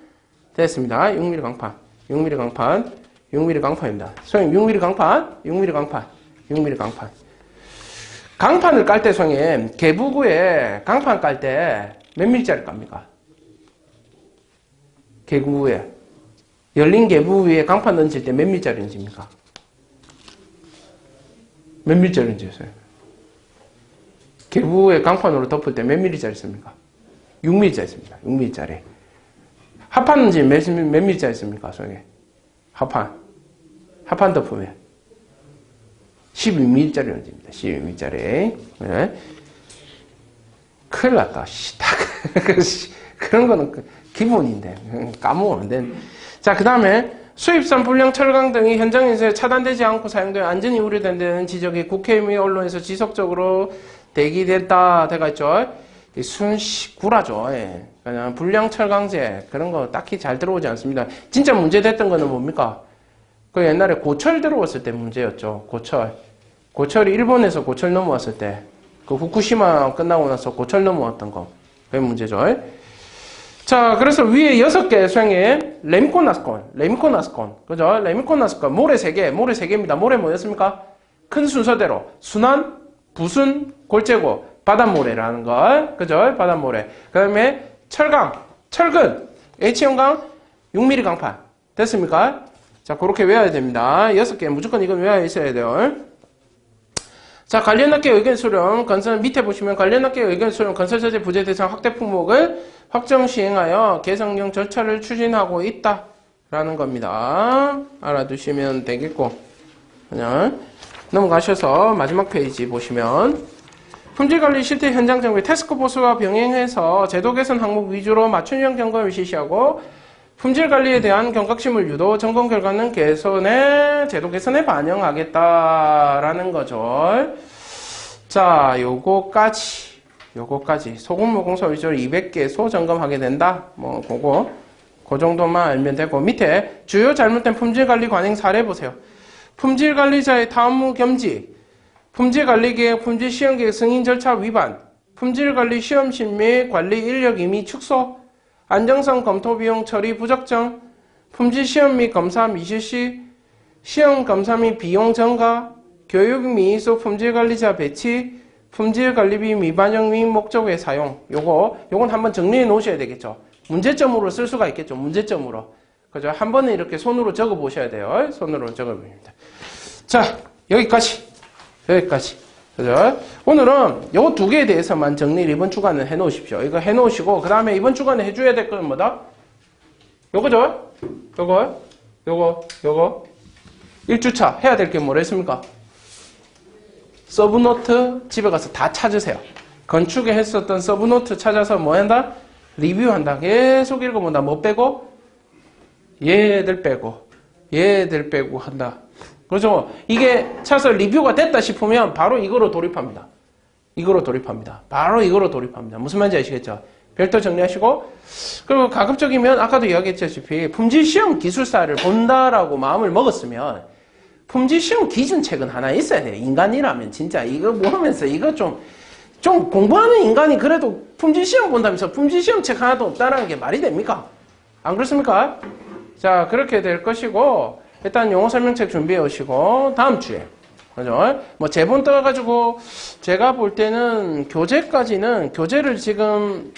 됐습니다. 6mm 강판. 6mm 강판. 6mm 강판입니다. 선생님, 6mm 강판. 6mm 강판. 6mm 강판. 강판을 깔 때, 선생님, 개부구에 강판 깔 때 몇 밀짜리 깝니까? 개구에. 열린 개부 위에 강판 얹을 때 몇 밀짜리 얹습니까? 몇 밀짜리 얹으세요? 개부에 강판으로 덮을 때 몇 밀리짜리 씁니까? 6밀짜리 씁니다. 6밀짜리. 합판 얹으면 몇 밀짜리 씁니까? 선생님? 합판 덮으면 12밀짜리 얹습니다. 12밀짜리. 네. 큰일 났다. 그런 거는 기본인데 까먹으면 안 되는. 자, 그 다음에 수입산 불량 철강 등이 현장에서 차단되지 않고 사용되어 안전이 우려된다는 지적이 국회 및 언론에서 지속적으로 대기됐다 돼가 있죠. 구라죠. 예. 그냥 불량 철강제 그런 거 딱히 잘 들어오지 않습니다. 진짜 문제됐던 거는 뭡니까? 그 옛날에 고철 들어왔을 때 문제였죠. 고철이 일본에서 고철 넘어왔을 때, 그 후쿠시마 끝나고 나서 고철 넘어왔던 거. 그게 문제죠. 자, 그래서 위에 6개 수행에 레미코나스콘. 그죠? 레미코나스콘. 모래 3개입니다. 모래 뭐였습니까? 큰 순서대로. 순환, 부순, 골재고, 바닷모래라는 거. 그죠? 바닷모래. 그 다음에 철근, H형광, 6mm 강판. 됐습니까? 자, 그렇게 외워야 됩니다. 6개. 무조건 이건 외워 있어야 돼요. 자, 관련학계 의견 수렴, 밑에 보시면 관련학계 의견 수렴, 건설자재 부재 대상 확대 품목을 확정 시행하여 개성령 절차를 추진하고 있다라는 겁니다. 알아두시면 되겠고, 그냥 넘어가셔서 마지막 페이지 보시면 품질관리 실태 현장 정비 태스크포스와 병행해서 제도 개선 항목 위주로 맞춤형 점검을 실시하고 품질관리에 대한 경각심을 유도, 점검 결과는 제도 개선에 반영하겠다라는 거죠. 자, 요거까지 소금모공소 위주로 200개소 점검하게 된다. 뭐 그 정도만 알면 되고, 밑에 주요 잘못된 품질관리 관행 사례 보세요. 품질관리자의 타무 겸직, 품질관리계획, 품질시험계획 승인 절차 위반, 품질관리 시험실 및 관리 인력 임의 축소, 안정성 검토 비용 처리 부적정, 품질 시험 및 검사 미실시, 시험 검사 및 비용 증가, 교육 미이소 품질 관리자 배치, 품질 관리비 미반영 및 목적의 사용. 요건 한번 정리해 놓으셔야 되겠죠. 문제점으로 쓸 수가 있겠죠. 문제점으로. 그죠? 한 번에 이렇게 손으로 적어 보셔야 돼요. 손으로 적어 봅니다. 자, 여기까지. 그죠? 오늘은 요 2개에 대해서만 정리를 이번 주간에 해 놓으십시오. 이거 해 놓으시고, 그 다음에 이번 주간에 해줘야 될 건 뭐다? 요거죠? 요거. 1주차 해야 될 게 뭐랬습니까? 서브노트 집에 가서 다 찾으세요. 건축에 했었던 서브노트 찾아서 뭐 한다? 리뷰한다. 계속 읽어본다. 뭐 빼고? 얘들 빼고 한다. 그렇죠? 이게 차서 리뷰가 됐다 싶으면 바로 이거로 돌입합니다. 바로 이거로 돌입합니다. 무슨 말인지 아시겠죠? 별도 정리하시고, 그리고 가급적이면 아까도 이야기했다시피 품질시험 기술사를 본다라고 마음을 먹었으면 품질시험 기준책은 하나 있어야 돼요. 인간이라면 진짜 이거 모르면서 이거 좀 공부하는 인간이 그래도 품질시험 본다면서 품질시험 책 하나도 없다라는 게 말이 됩니까? 안 그렇습니까? 자, 그렇게 될 것이고, 일단 용어 설명책 준비해 오시고, 다음 주에. 그죠? 뭐, 제본 떠가지고, 제가 볼 때는 교재를 지금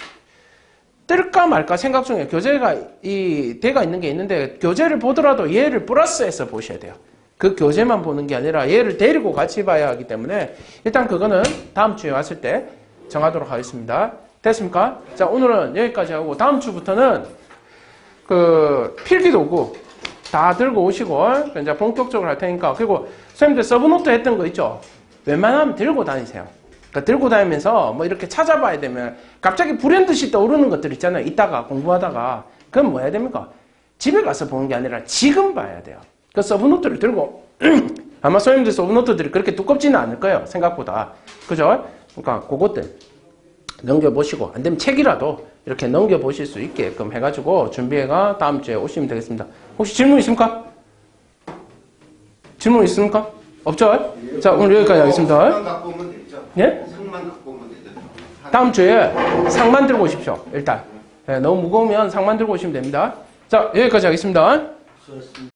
뜰까 말까 생각 중에 교재가 대가 있는 게 있는데, 교재를 보더라도 얘를 플러스해서 보셔야 돼요. 그 교재만 보는 게 아니라 얘를 데리고 같이 봐야 하기 때문에, 일단 그거는 다음 주에 왔을 때 정하도록 하겠습니다. 됐습니까? 자, 오늘은 여기까지 하고, 다음 주부터는 필기도구, 다 들고 오시고 이제 본격적으로 할 테니까. 그리고 선생님들 서브노트 했던 거 있죠? 웬만하면 들고 다니세요. 그러니까 들고 다니면서 뭐 이렇게 찾아봐야 되면 갑자기 불현듯이 떠오르는 것들 있잖아요. 이따가 공부하다가. 그건 뭐 해야 됩니까? 집에 가서 보는 게 아니라 지금 봐야 돼요. 그 서브노트를 들고 아마 선생님들 서브노트들이 그렇게 두껍지는 않을 거예요. 생각보다. 그죠? 그러니까 그것들 넘겨보시고, 안 되면 책이라도 이렇게 넘겨보실 수 있게끔 해가지고 준비해가 다음 주에 오시면 되겠습니다. 혹시 질문 있습니까? 질문 있습니까? 없죠? 자, 오늘 여기까지 하겠습니다. 상만 갖고 오면 되죠. 예? 상만 갖고 오면 되죠. 다음 주에 상만 들고 오십시오. 일단. 예, 너무 무거우면 상만 들고 오시면 됩니다. 자, 여기까지 하겠습니다. 수고하셨습니다.